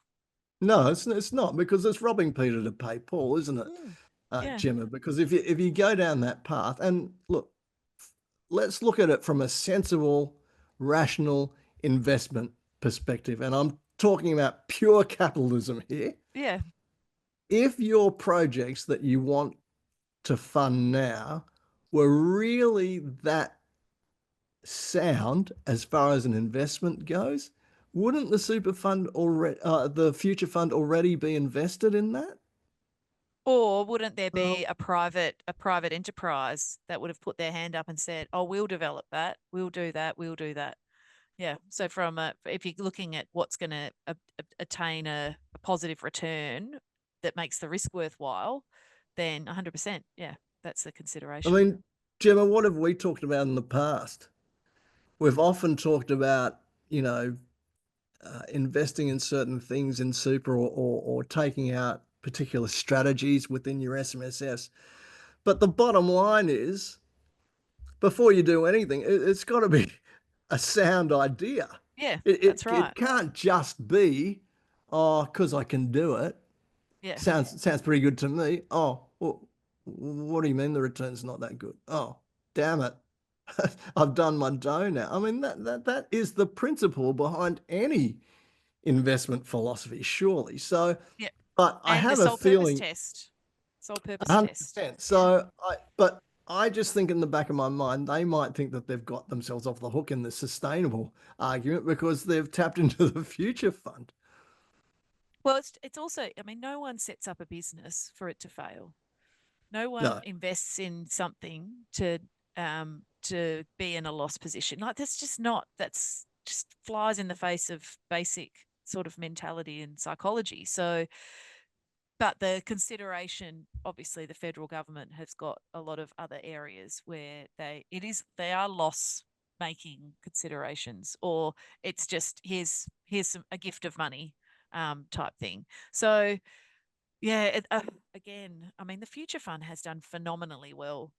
No, it's not because it's robbing Peter to pay Paul, isn't it, Mm, yeah. Jemma? Because if you go down that path, and look, let's look at it from a sensible, rational investment perspective, and I'm talking about pure capitalism here. Yeah. If your projects that you want to fund now were really that sound as far as an investment goes, wouldn't the super fund already, the future fund already be invested in that? Or wouldn't there Um, be a private enterprise that would have put their hand up and said, "Oh, we'll develop that. We'll do that. We'll do that." Yeah. So if you're looking at what's going to attain a positive return that makes the risk worthwhile, then 100%. Yeah, that's the I consideration. mean, Gemma, what have we talked about in the past? We've often talked about, you know, investing in certain things in super or taking out particular strategies within your SMSS. But the bottom line is, before you do anything, it's got to be a sound idea. Yeah, It, that's it, right. it can't just be, oh, because I can do it. Yeah. Sounds pretty good to me. Oh, well, what do you mean the return's not that good? Oh, damn it. I've done my dough now. I mean, that is the principle behind any investment philosophy, surely. So, Yeah. but I And the have a sole purpose feeling test. Sole purpose test. 100%. Yeah. But I just think in the back of my mind, they might think that they've got themselves off the hook in the sustainable argument because they've tapped into the future fund. Well, it's also, I mean, no one sets up a business for it to fail. No one No, invests in something to be in a loss position. Like that's just flies in the face of basic sort of mentality and psychology. So, but the consideration, obviously, the federal government has got a lot of other areas where they are loss making considerations, or it's just here's a gift of money type thing. So yeah, again, I mean, the Future Fund has done phenomenally well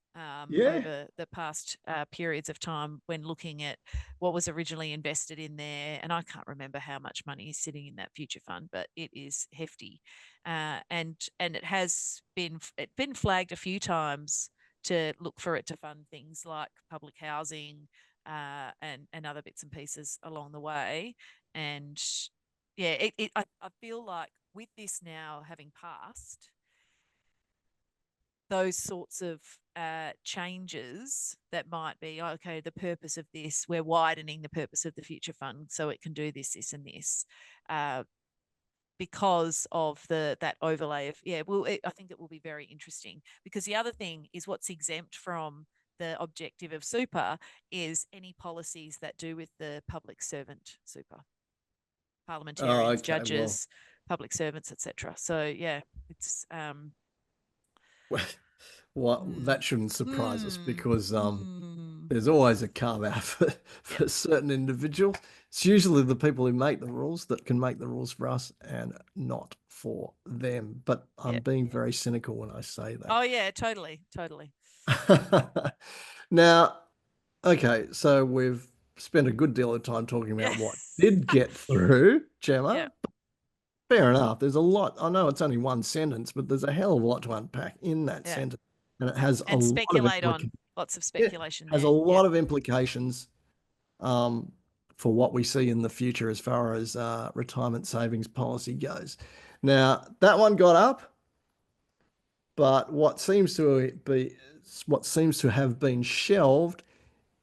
yeah, over the past periods of time when looking at what was originally invested in there. And I can't remember how much money is sitting in that Future Fund, but it is hefty, and it been flagged a few times to look for it to fund things like public housing and other bits and pieces along the way. And yeah, I feel like with this now having passed, those sorts of changes that might be okay. The purpose of this, we're widening the purpose of the future fund so it can do this, this, and this, uh, because of that overlay of yeah. Well, I think it will be very interesting because the other thing is what's exempt from the objective of super is any policies that do with the public servant super, Oh, parliamentarians, okay. Well, judges, public servants, etc. So yeah, it's what mm, that shouldn't surprise us mm, because mm, there's always a carve out yep, for certain individuals. It's usually the people who make the rules that can make the rules for us and not for them. But I'm yep. being very cynical when I say Oh yeah, totally, totally. that. Now, okay, so we've spent a good deal of time talking about what Yes. did get through, Yep. Gemma. Fair enough. There's a lot. I know it's only one sentence, but there's a hell of a lot to unpack in that Yeah. sentence. And it has a And lot of speculate on, lots of it speculation has a there. Yeah. lot of implications um, for what we see in the future as far as retirement savings policy goes. Now, that one got up, but what seems to have been shelved,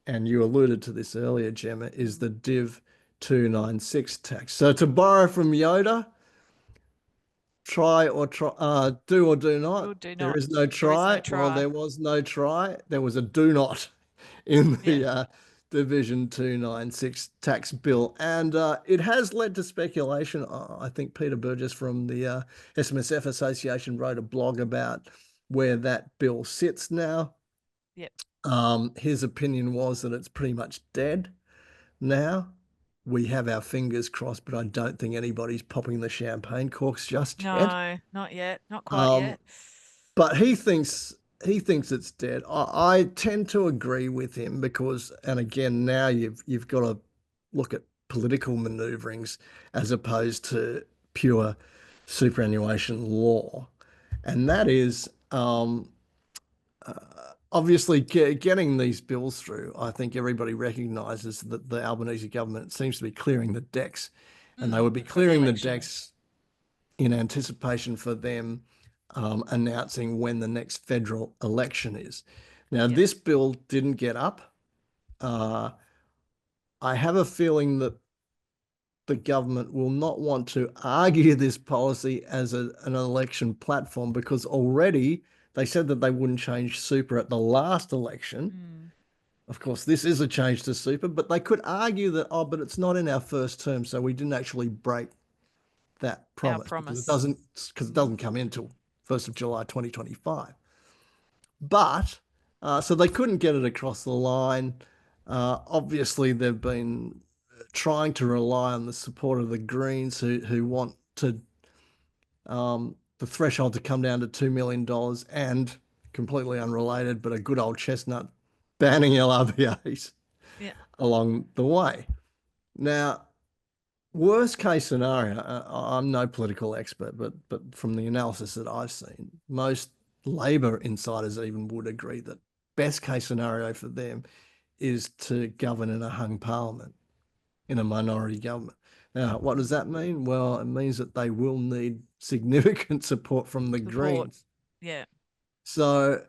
and you alluded to this earlier, Gemma, is Mm. the Div 296 tax. So to borrow from Yoda, do or do Or not. do There not. is no There is no try. Well, try. there was no try. There was a do not in Yeah. the Division 296 tax bill. And it has led to speculation. I think Peter Burgess from the SMSF Association wrote a blog about where that bill sits now. Yep. His opinion was that it's pretty much dead now. We have our fingers crossed, but I don't think anybody's popping the champagne corks just yet. No, not yet. Not quite Um, yet. but he thinks it's dead. I tend to agree with him because, and again, now you've got to look at political maneuverings as opposed to pure superannuation law, and that is uh, obviously getting these bills through. I think everybody recognises that the Albanese government seems to be clearing the decks, and they would be For the clearing the election. decks in anticipation for them announcing when the next federal election is. Now, Yep. this bill didn't get up. Uh, I have a feeling that the government will not want to argue this policy as an election platform because already they said that they wouldn't change super at the last election. Mm. Of course, this is a change to super, but they could argue that, oh, but it's not in our first term, so we didn't actually break that Our promise promise. because it Mm. doesn't come in until 1st of July 2025. But so they couldn't get it across the line. Obviously, they've been trying to rely on the support of the Greens who want to the threshold to come down to $2 million and completely unrelated, but a good old chestnut banning LRBAs Yeah. along the way. Now, worst case scenario, I'm no political expert, but from the analysis that I've seen, most Labor insiders even would agree that best case scenario for them is to govern in a hung parliament, in a minority government. Now, what does that mean? Well, it means that they will need significant support from the Support. Greens. Yeah. So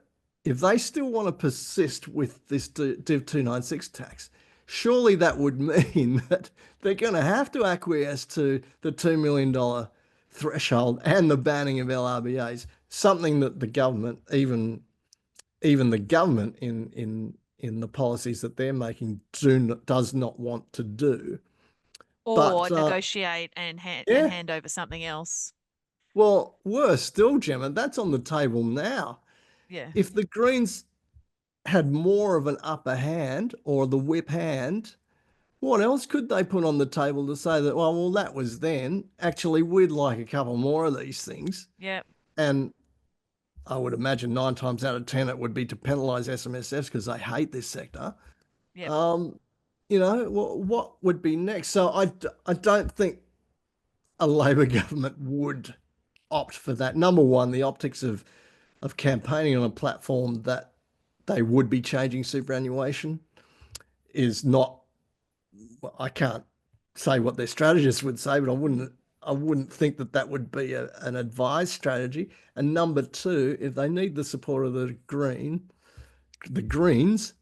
if they still want to persist with this Div 296 tax, surely that would mean that they're going to have to acquiesce to the $2 million threshold and the banning of LRBAs, something that the government, even the government in the policies that they're making, does not want to do. Or But negotiate and yeah, hand over something else. well, worse still, Gemma, that's on the table now. Yeah. If the Greens had more of an upper hand or the whip hand, what else could they put on the table to say that, well, that was then. Actually, we'd like a couple more of these things. Yeah. And I would imagine 9 times out of 10 it would be to penalise SMSFs because they hate this sector. Yep. Um, what would be next? So I don't think a Labor government would opt for that. Number one, the optics of campaigning on a platform that they would be changing superannuation is not. Well, I can't say what their strategists would say, but I Mm. wouldn't. I wouldn't think that that would be an advised strategy. And number two, if they need the support of the Greens,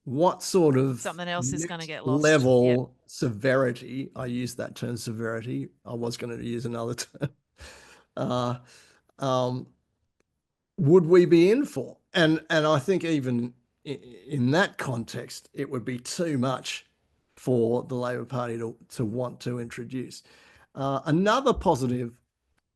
what sort of Something else is going to next get lost. Yep. level severity? I use that term severity. I was going to use another term. Uh, um, would we be in for? And I think even in that context, it would be too much for the Labor Party to want to introduce. Another positive,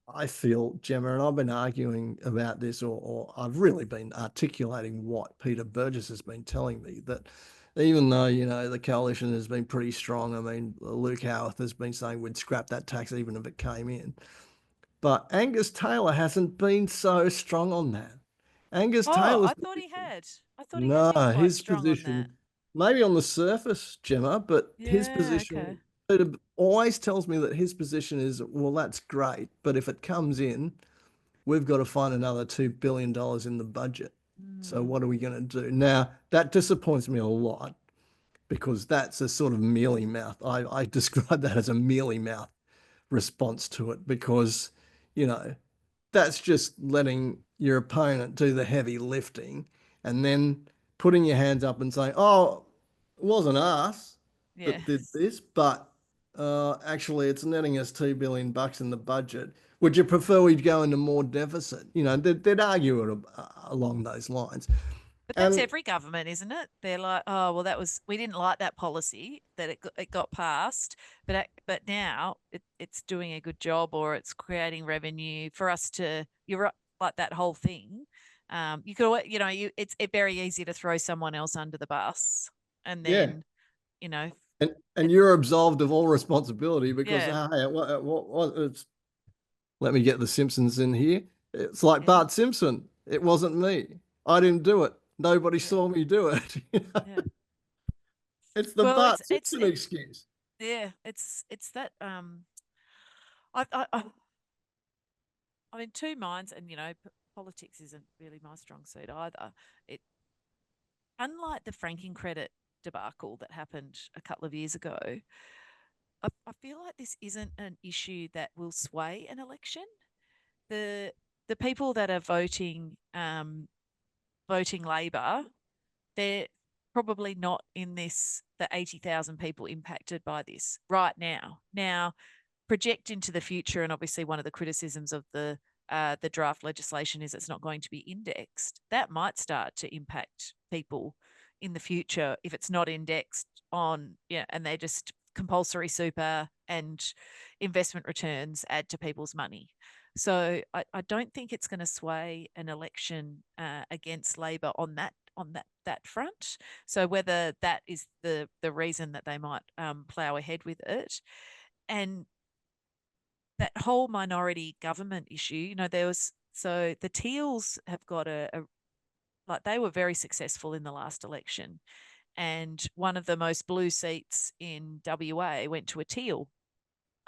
I feel, Gemma, and I've been arguing about this, or I've really been articulating what Peter Burgess has been telling me, that even though, the coalition has been pretty strong, I mean, Luke Howarth has been saying we'd scrap that tax even if it came in. But Angus Taylor hasn't been so strong on that. Angus Oh, Taylor's I thought he had. I thought he had no, been quite his strong on that. position, maybe on the surface, Gemma, but his Yeah, okay. position, Peter always tells me that his position is, well, that's great, but if it comes in, we've got to find another $2 billion in the budget. So Mm, what are we going to do? Now, that disappoints me a lot because that's a sort of mealy mouth. I describe that as a mealy mouth response to it because, you know, that's just letting your opponent do the heavy lifting and then putting your hands up and saying, oh, it wasn't us yeah. that did this, but actually it's netting us $2 billion in the budget. Would you prefer we'd go into more deficit? They'd argue it along those lines. But that's And every government, isn't it? They're like, oh, well, we didn't like that policy that it got passed, but now it's doing a good job or it's creating revenue for us to. You're right, like that whole thing. You could, it's very easy to throw someone else under the bus, and yeah, then you know, and it, you're absolved of all responsibility because yeah, hey, it's let me get the Simpsons in here. It's like yeah, Bart Simpson. It wasn't me. I didn't do it. Nobody yeah, saw me do it. yeah. It's the Well, Bart Simpson excuse. yeah, it's that I I I I'm in two minds, and politics isn't really my strong suit either. It Unlike the franking credit debacle that happened a couple of years ago, I feel like this isn't an issue that will sway an election. The the people that are voting Labor, they're probably not in this the 80,000 people impacted by this right now. Now, project into the future, and obviously one of the criticisms of the draft legislation is it's not going to be indexed. That might start to impact people in the future if it's not indexed on, yeah, and they just compulsory super and investment returns add to people's money. So I don't think it's going to sway an election against Labor on that front. So whether that is the reason that they might plough ahead with it, and that whole minority government issue, there was so the Teals have got a like they were very successful in the last election, and one of the most blue seats in WA went to a Teal,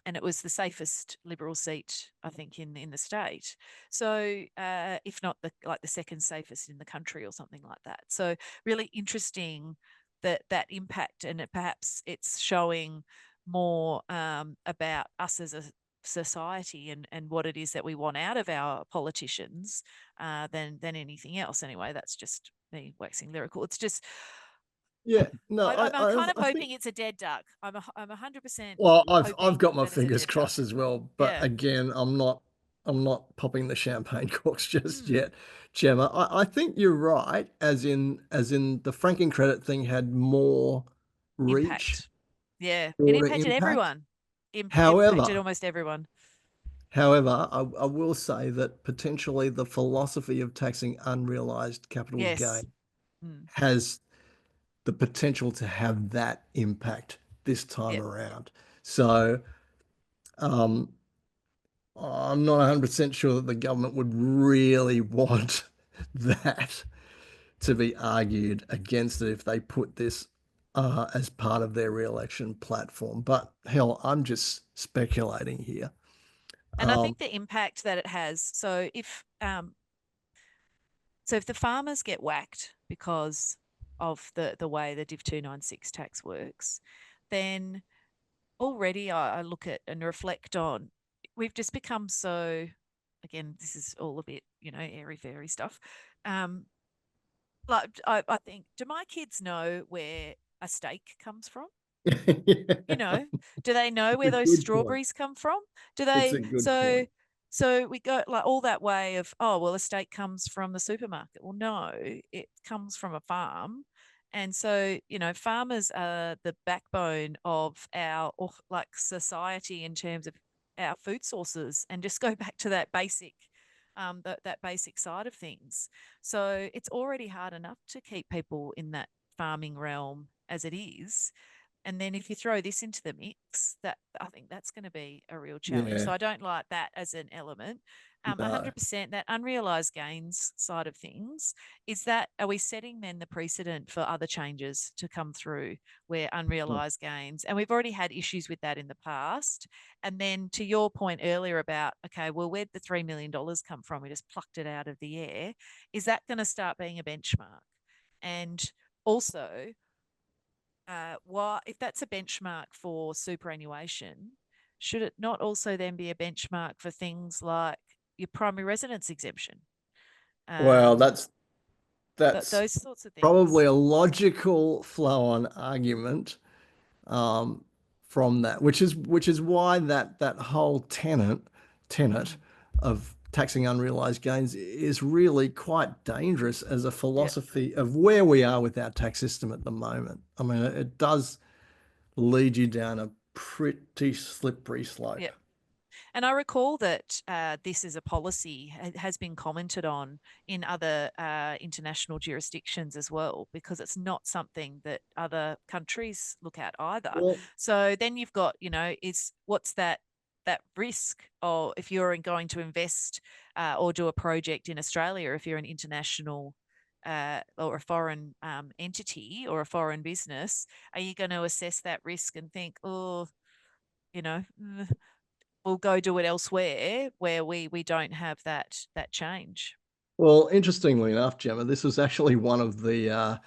and it was the safest Liberal seat, I think, in the state. So, if not the second safest in the country or something like that. So, really interesting that impact, and perhaps it's showing more about us as a society and what it is that we want out of our politicians than anything else. Anyway, that's just me waxing lyrical. It's just Yeah, no, I'm kind of I think. hoping it's a dead duck. I'm 100% Well, I've hoping got my that it's a fingers dead duck. crossed as well, but Yeah. again, I'm not popping the champagne corks just Mm. yet, Gemma. I think you're right, as in the franking credit thing had more reach, Impact. Yeah. It broader impacted impact. everyone. Impacted However, almost everyone. I will say that potentially the philosophy of taxing unrealized capital Yes. gain Mm. has the potential to have that impact this time Yep. around. So, um, I'm not 100% sure that the government would really want that to be argued against it if they put this as part of their re-election platform. But hell, I'm just speculating here. And I Um, think the impact that it has. So if the farmers get whacked because of the way the Div 296 tax works, then already I look at and reflect on, we've just become so, again, this is all a bit, airy fairy stuff. Um, like I think, do my kids know where a steak comes from? You yeah, know, do they know it's where a those good point. strawberries come from? Do It's they? a good So point. So we go like all that way of, oh, well, a steak comes from the supermarket. Well, no, it comes from a farm. And so, farmers are the backbone of our like society in terms of our food sources, and just go back to that basic, that basic side of things. So it's already hard enough to keep people in that farming realm as it is. And then if you throw this into the mix, that I think that's going to be a real challenge. Yeah, So I don't like that as an element. no. 100% that unrealized gains side of things, is that, are we setting then the precedent for other changes to come through where unrealized gains, and we've already had issues with that in the past. And then to your point earlier about, okay, well, where'd the $3 million come from? We just plucked it out of the air. Is that going to start being a benchmark? And also, why, if that's a benchmark for superannuation, should it not also then be a benchmark for things like your primary residence exemption? Well, Um, that's those sorts of probably things. a logical flow-on argument um, from that, which is why that whole tenet Mm, of taxing unrealized gains is really quite dangerous as a yeah, philosophy of where we are with our tax system at the moment. I mean, it does lead you down a pretty slippery slope. yeah. And I recall that this is a policy has been commented on in other international jurisdictions as well, because it's not something that other countries look at either. Well, So then you've got, is what's that risk, or if you're going to invest or do a project in Australia, if you're an international or a foreign entity or a foreign business, are you going to assess that risk and think, oh, you know, we'll go do it elsewhere where we don't have that change. well, interestingly enough, Gemma, this was actually one of the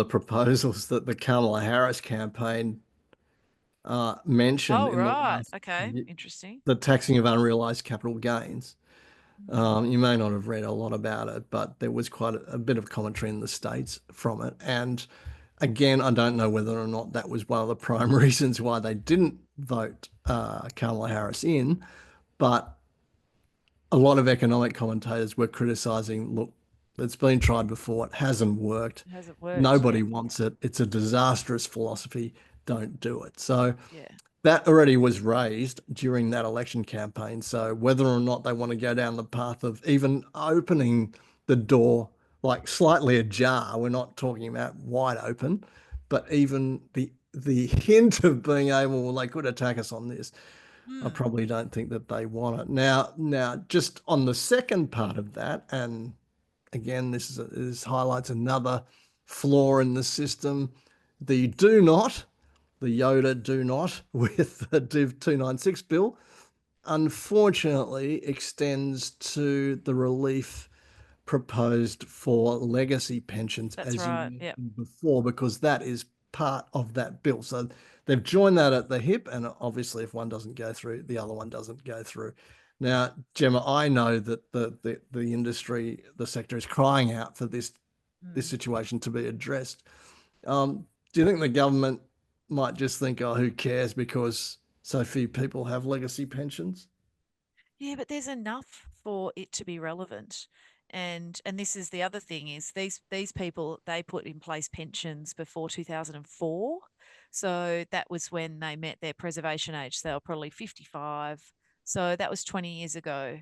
proposals that the Kamala Harris campaign mentioned Oh, in the right. last Okay. Interesting. the taxing of unrealized capital gains. Mm. You may not have read a lot about it, but there was quite a bit of commentary in the States from it. And again, I don't know whether or not that was one of the prime reasons why they didn't vote Kamala Harris in, but a lot of economic commentators were criticizing, look, it's been tried before, it hasn't worked. It hasn't worked. Nobody Yeah. wants it. It's a disastrous philosophy. Don't do it. So Yeah. that already was raised during that election campaign. So whether or not they want to go down the path of even opening the door like slightly ajar, we're not talking about wide open, but even the hint of being able, well, they could attack us on this. I Mm. probably don't think that they want it. Now, just on the second part of that, and again, this highlights another flaw in the system. The do not, the Yoda do not with the Div 296 bill, unfortunately extends to the relief proposed for legacy pensions, That's as you right. Yeah. mentioned before, because that is part of that bill. So they've joined that at the hip, and obviously, if one doesn't go through, the other one doesn't go through. Now, Gemma, I know that the industry, the sector is crying out for this Mm. situation to be addressed. Do you think the government might just think, oh, who cares because so few people have legacy pensions? Yeah, but there's enough for it to be relevant. And this is the other thing, is these people, they put in place pensions before 2004. So that was when they met their preservation age. So they were probably 55. So that was 20 years ago.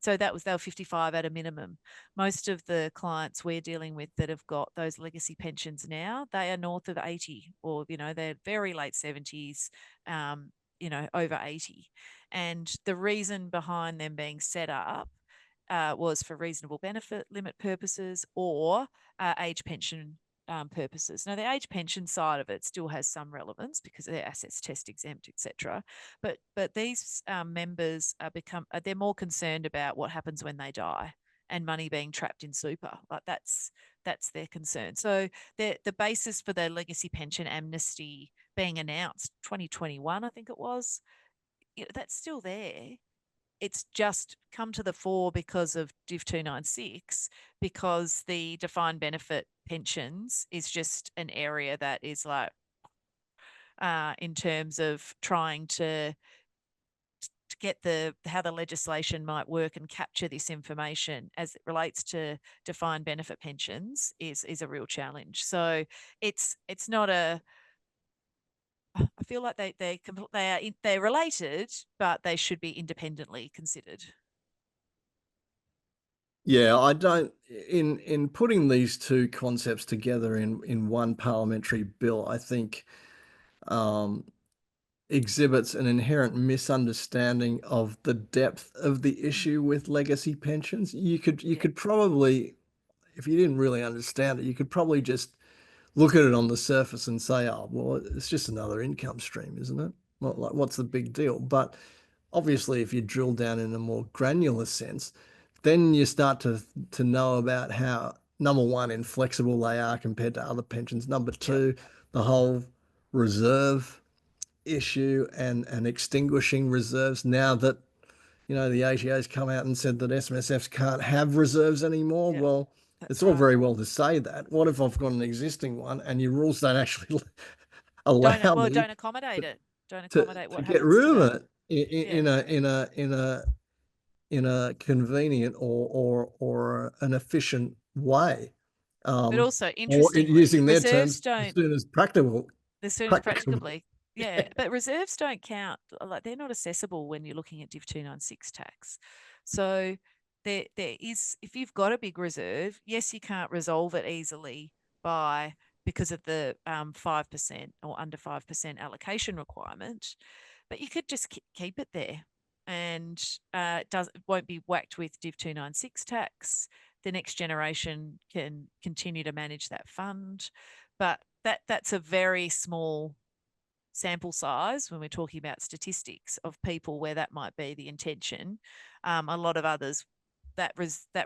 So they were 55 at a minimum. Most of the clients we're dealing with that have got those legacy pensions now, they are north of 80, or they're very late 70s, over 80. And the reason behind them being set up was for reasonable benefit limit purposes, or age pension purposes. Now, the age pension side of it still has some relevance because they're assets test exempt, etc. But these members they're more concerned about what happens when they die and money being trapped in super. Like that's their concern. So the basis for the legacy pension amnesty being announced 2021, I think it was, that's still there. It's just come to the fore because of Div 296, because the defined benefit pensions is just an area that is like, in terms of trying to get the how the legislation might work and capture this information as it relates to defined benefit pensions is a real challenge. So it's not a I feel like they're related, but they should be independently considered. Yeah, I don't in putting these two concepts together in one parliamentary bill, I think um, exhibits an inherent misunderstanding of the depth of the Mm. issue with legacy pensions. You Yeah, could probably, if you didn't really understand it, you could probably just look at it on the surface and say, oh, well, it's just another income stream, isn't it? Well, mm. like, what's the big deal? But obviously, if you drill down in a more granular sense, then you start to know about how, number one, inflexible they are compared to other pensions. Number Yep, two, the whole reserve issue and extinguishing reserves now that the ATO's come out and said that SMSFs can't have reserves anymore. yep, Well, it's that's all right. very well to say that. What if I've got an existing one and your rules don't actually Don't allow well, me don't accommodate it. Don't accommodate to what get happens rid to of that. it Yeah. in a convenient or an efficient way, But um, also, or interestingly, using their reserves terms, as don't soon as practical. as soon as Practicable. practicably. Yeah, but reserves don't count. Like they're not assessable when you're looking at Div 296 tax. So there is if you've got a big reserve, yes, you can't resolve it easily by because of the 5% or under 5% allocation requirement, but you could just keep it there, and it won't be whacked with Div 296 tax. The next generation can continue to manage that fund, but that's a very small sample size when we're talking about statistics of people where that might be the intention. A lot of others, that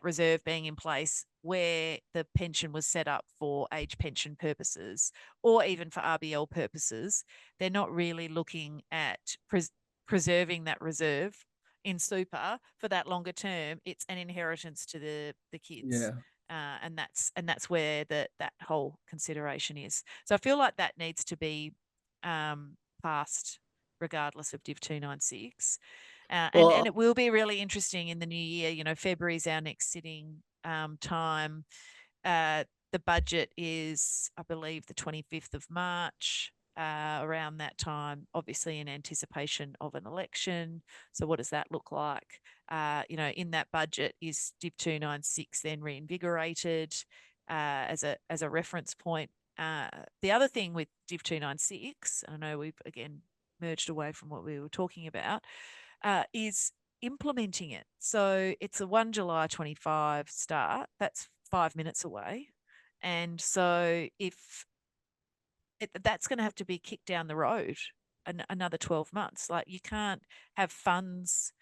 reserve being in place where the pension was set up for age pension purposes or even for RBL purposes, they're not really looking at preserving that reserve in super for that longer term. It's an inheritance to the kids. Yeah. And that's where that whole consideration is. So I feel like that needs to be passed regardless of Div 296. And Well, it will be really interesting in the new year. February is our next sitting time. Uh, the budget is, I believe, the 25th of March. Around that time, obviously in anticipation of an election. So, what does that look like? In that budget, is Div 296 then reinvigorated as a reference point? The other thing with Div 296, I know we've again merged away from what we were talking about, is implementing it. So it's a 1 July 25 start. That's 5 minutes away. And so if that's going to have to be kicked down the road another 12 months, like you can't have funds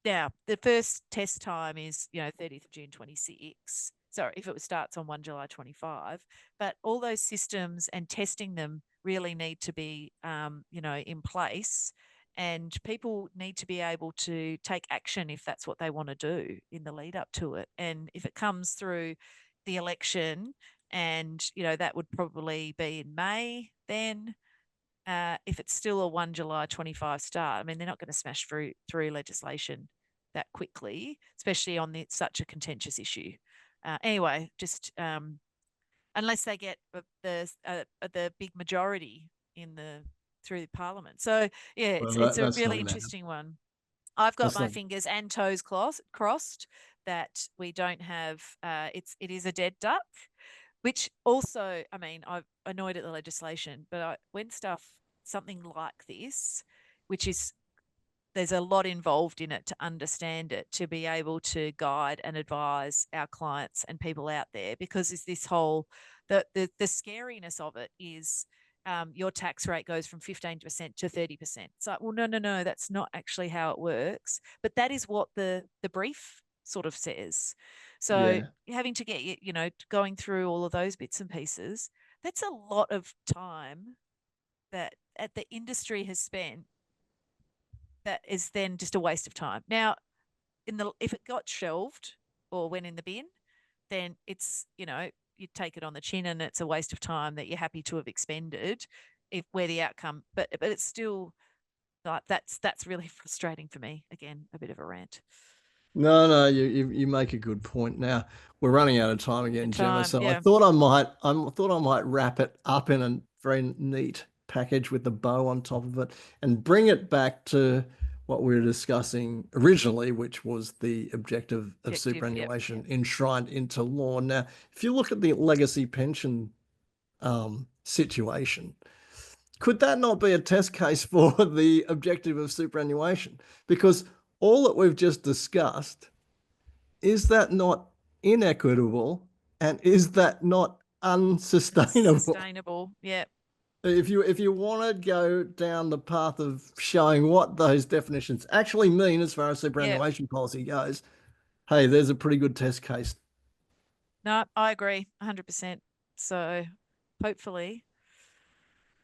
now. The first test time is 30th of June 26. Sorry, if it starts on 1 July 25, but all those systems and testing them really need to be in place, and people need to be able to take action if that's what they want to do in the lead up to it. And if it comes through the election, and that would probably be in May then. If it's still a 1 July 25 start, I mean, they're not going to smash through legislation that quickly, especially on such a contentious issue. Anyway, just unless they get the big majority in the through Parliament. So yeah, well, it's a that's not really going to happen. interesting one. I've got That's my not. fingers and toes crossed that we don't have. It is a dead duck, which also, I mean, I'm annoyed at the legislation, but when something like this, which is there's a lot involved in it to understand it, to be able to guide and advise our clients and people out there, because it's this whole the scariness of it is your tax rate goes from 15% to 30%. It's like, well, no, no, no, that's not actually how it works. But that is what the brief sort of says. So Yeah. having to get going through all of those bits and pieces, that's a lot of time that the industry has spent that is then just a waste of time. Now, if it got shelved or went in the bin, then it's you take it on the chin and it's a waste of time that you're happy to have expended if where the outcome. But it's still Like that's really frustrating for me. Again, a bit of a rant. No, no, you make a good point. Now we're running out of time again, Good Gemma. time. So Yeah. I thought I might wrap it up in a very neat package with the bow on top of it and bring it back to what we were discussing originally, which was the objective of Objective. Yep. Yep. superannuation enshrined into law. Now, if you look at the legacy pension situation, could that not be a test case for the objective of superannuation? Because all that we've just discussed, is that not inequitable and is that not unsustainable? Sustainable. Yep. If you want to go down the path of showing what those definitions actually mean as far as Yep. superannuation policy goes, hey, there's a pretty good test case. No, I agree 100%. So hopefully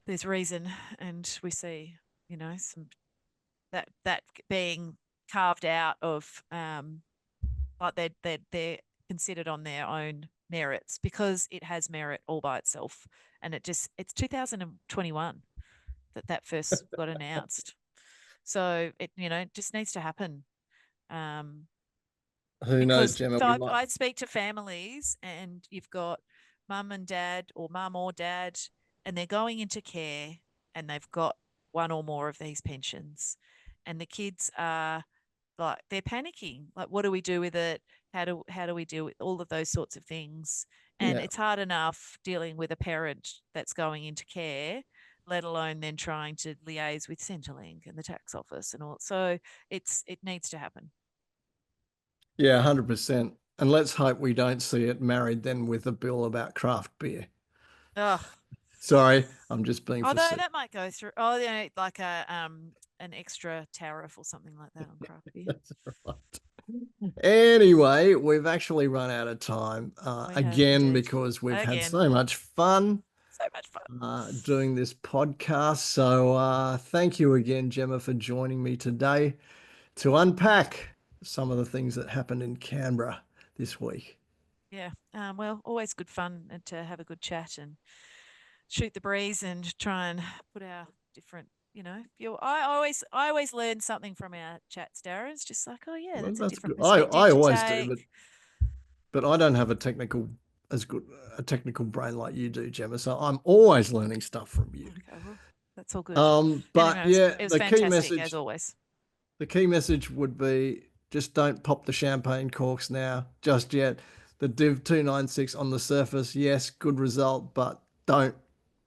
there's reason and we see, some that being carved out of like they're considered on their own merits because it has merit all by itself. And it's 2021 that first got announced. So it, just needs to happen. Um, Who knows, because Gemma? We I, might. I speak to families and you've got mum and dad or mum or dad, and they're going into care and they've got one or more of these pensions. And the kids are like, they're panicking. Like, what do we do with it? How do we deal with all of those sorts of things? And Yeah. it's hard enough dealing with a parent that's going into care, let alone then trying to liaise with Centrelink and the tax office and all. So it needs to happen. Yeah, 100%. And let's hope we don't see it married then with a bill about craft beer. Oh, Sorry, I'm just being although facetious. that might go through. Oh, yeah, like a an extra tariff or something like that on craft beer. That's right. Anyway, we've actually run out of time We have again indeed. because we've had Again, so much fun so much fun. doing this podcast. So thank you again, Gemma, for joining me today to unpack some of the things that happened in Canberra this week. Yeah. Well, always good fun and to have a good chat and shoot the breeze and try and put our different, view. I always learn something from our chats, Darren. It's just like, oh yeah, Well, that's a that's different good. I perspective to always do, take. but I don't have as good a technical brain like you do, Gemma. So I'm always learning stuff from you. Okay, well, that's all good. Anyway, But yeah, it was fantastic as always. the key message would be just don't pop the champagne corks now, just yet. The Div 296 on the surface, yes, good result, but don't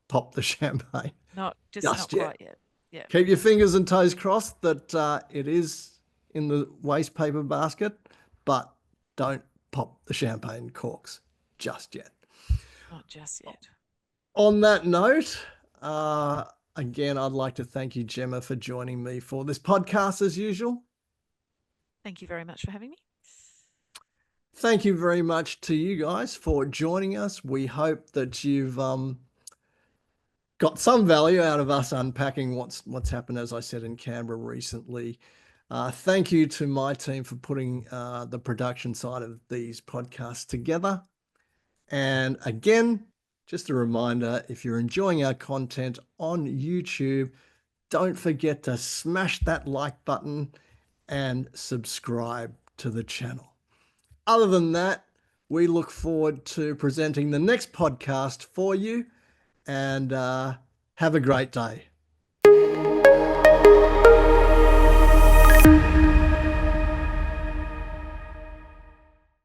pop the champagne Not just yet. quite yet. Yeah, Keep your fingers and toes crossed that it is in the waste paper basket, but don't pop the champagne corks just yet. not just yet. On that note, again, I'd like to thank you, Gemma, for joining me for this podcast as usual. Thank you very much for having me. Thank you very much to you guys for joining us. We hope that you've got some value out of us unpacking what's happened, as I said, in Canberra recently. Thank you to my team for putting the production side of these podcasts together. And again, just a reminder, if you're enjoying our content on YouTube, don't forget to smash that like button and subscribe to the channel. Other than that, we look forward to presenting the next podcast for you and have a great day.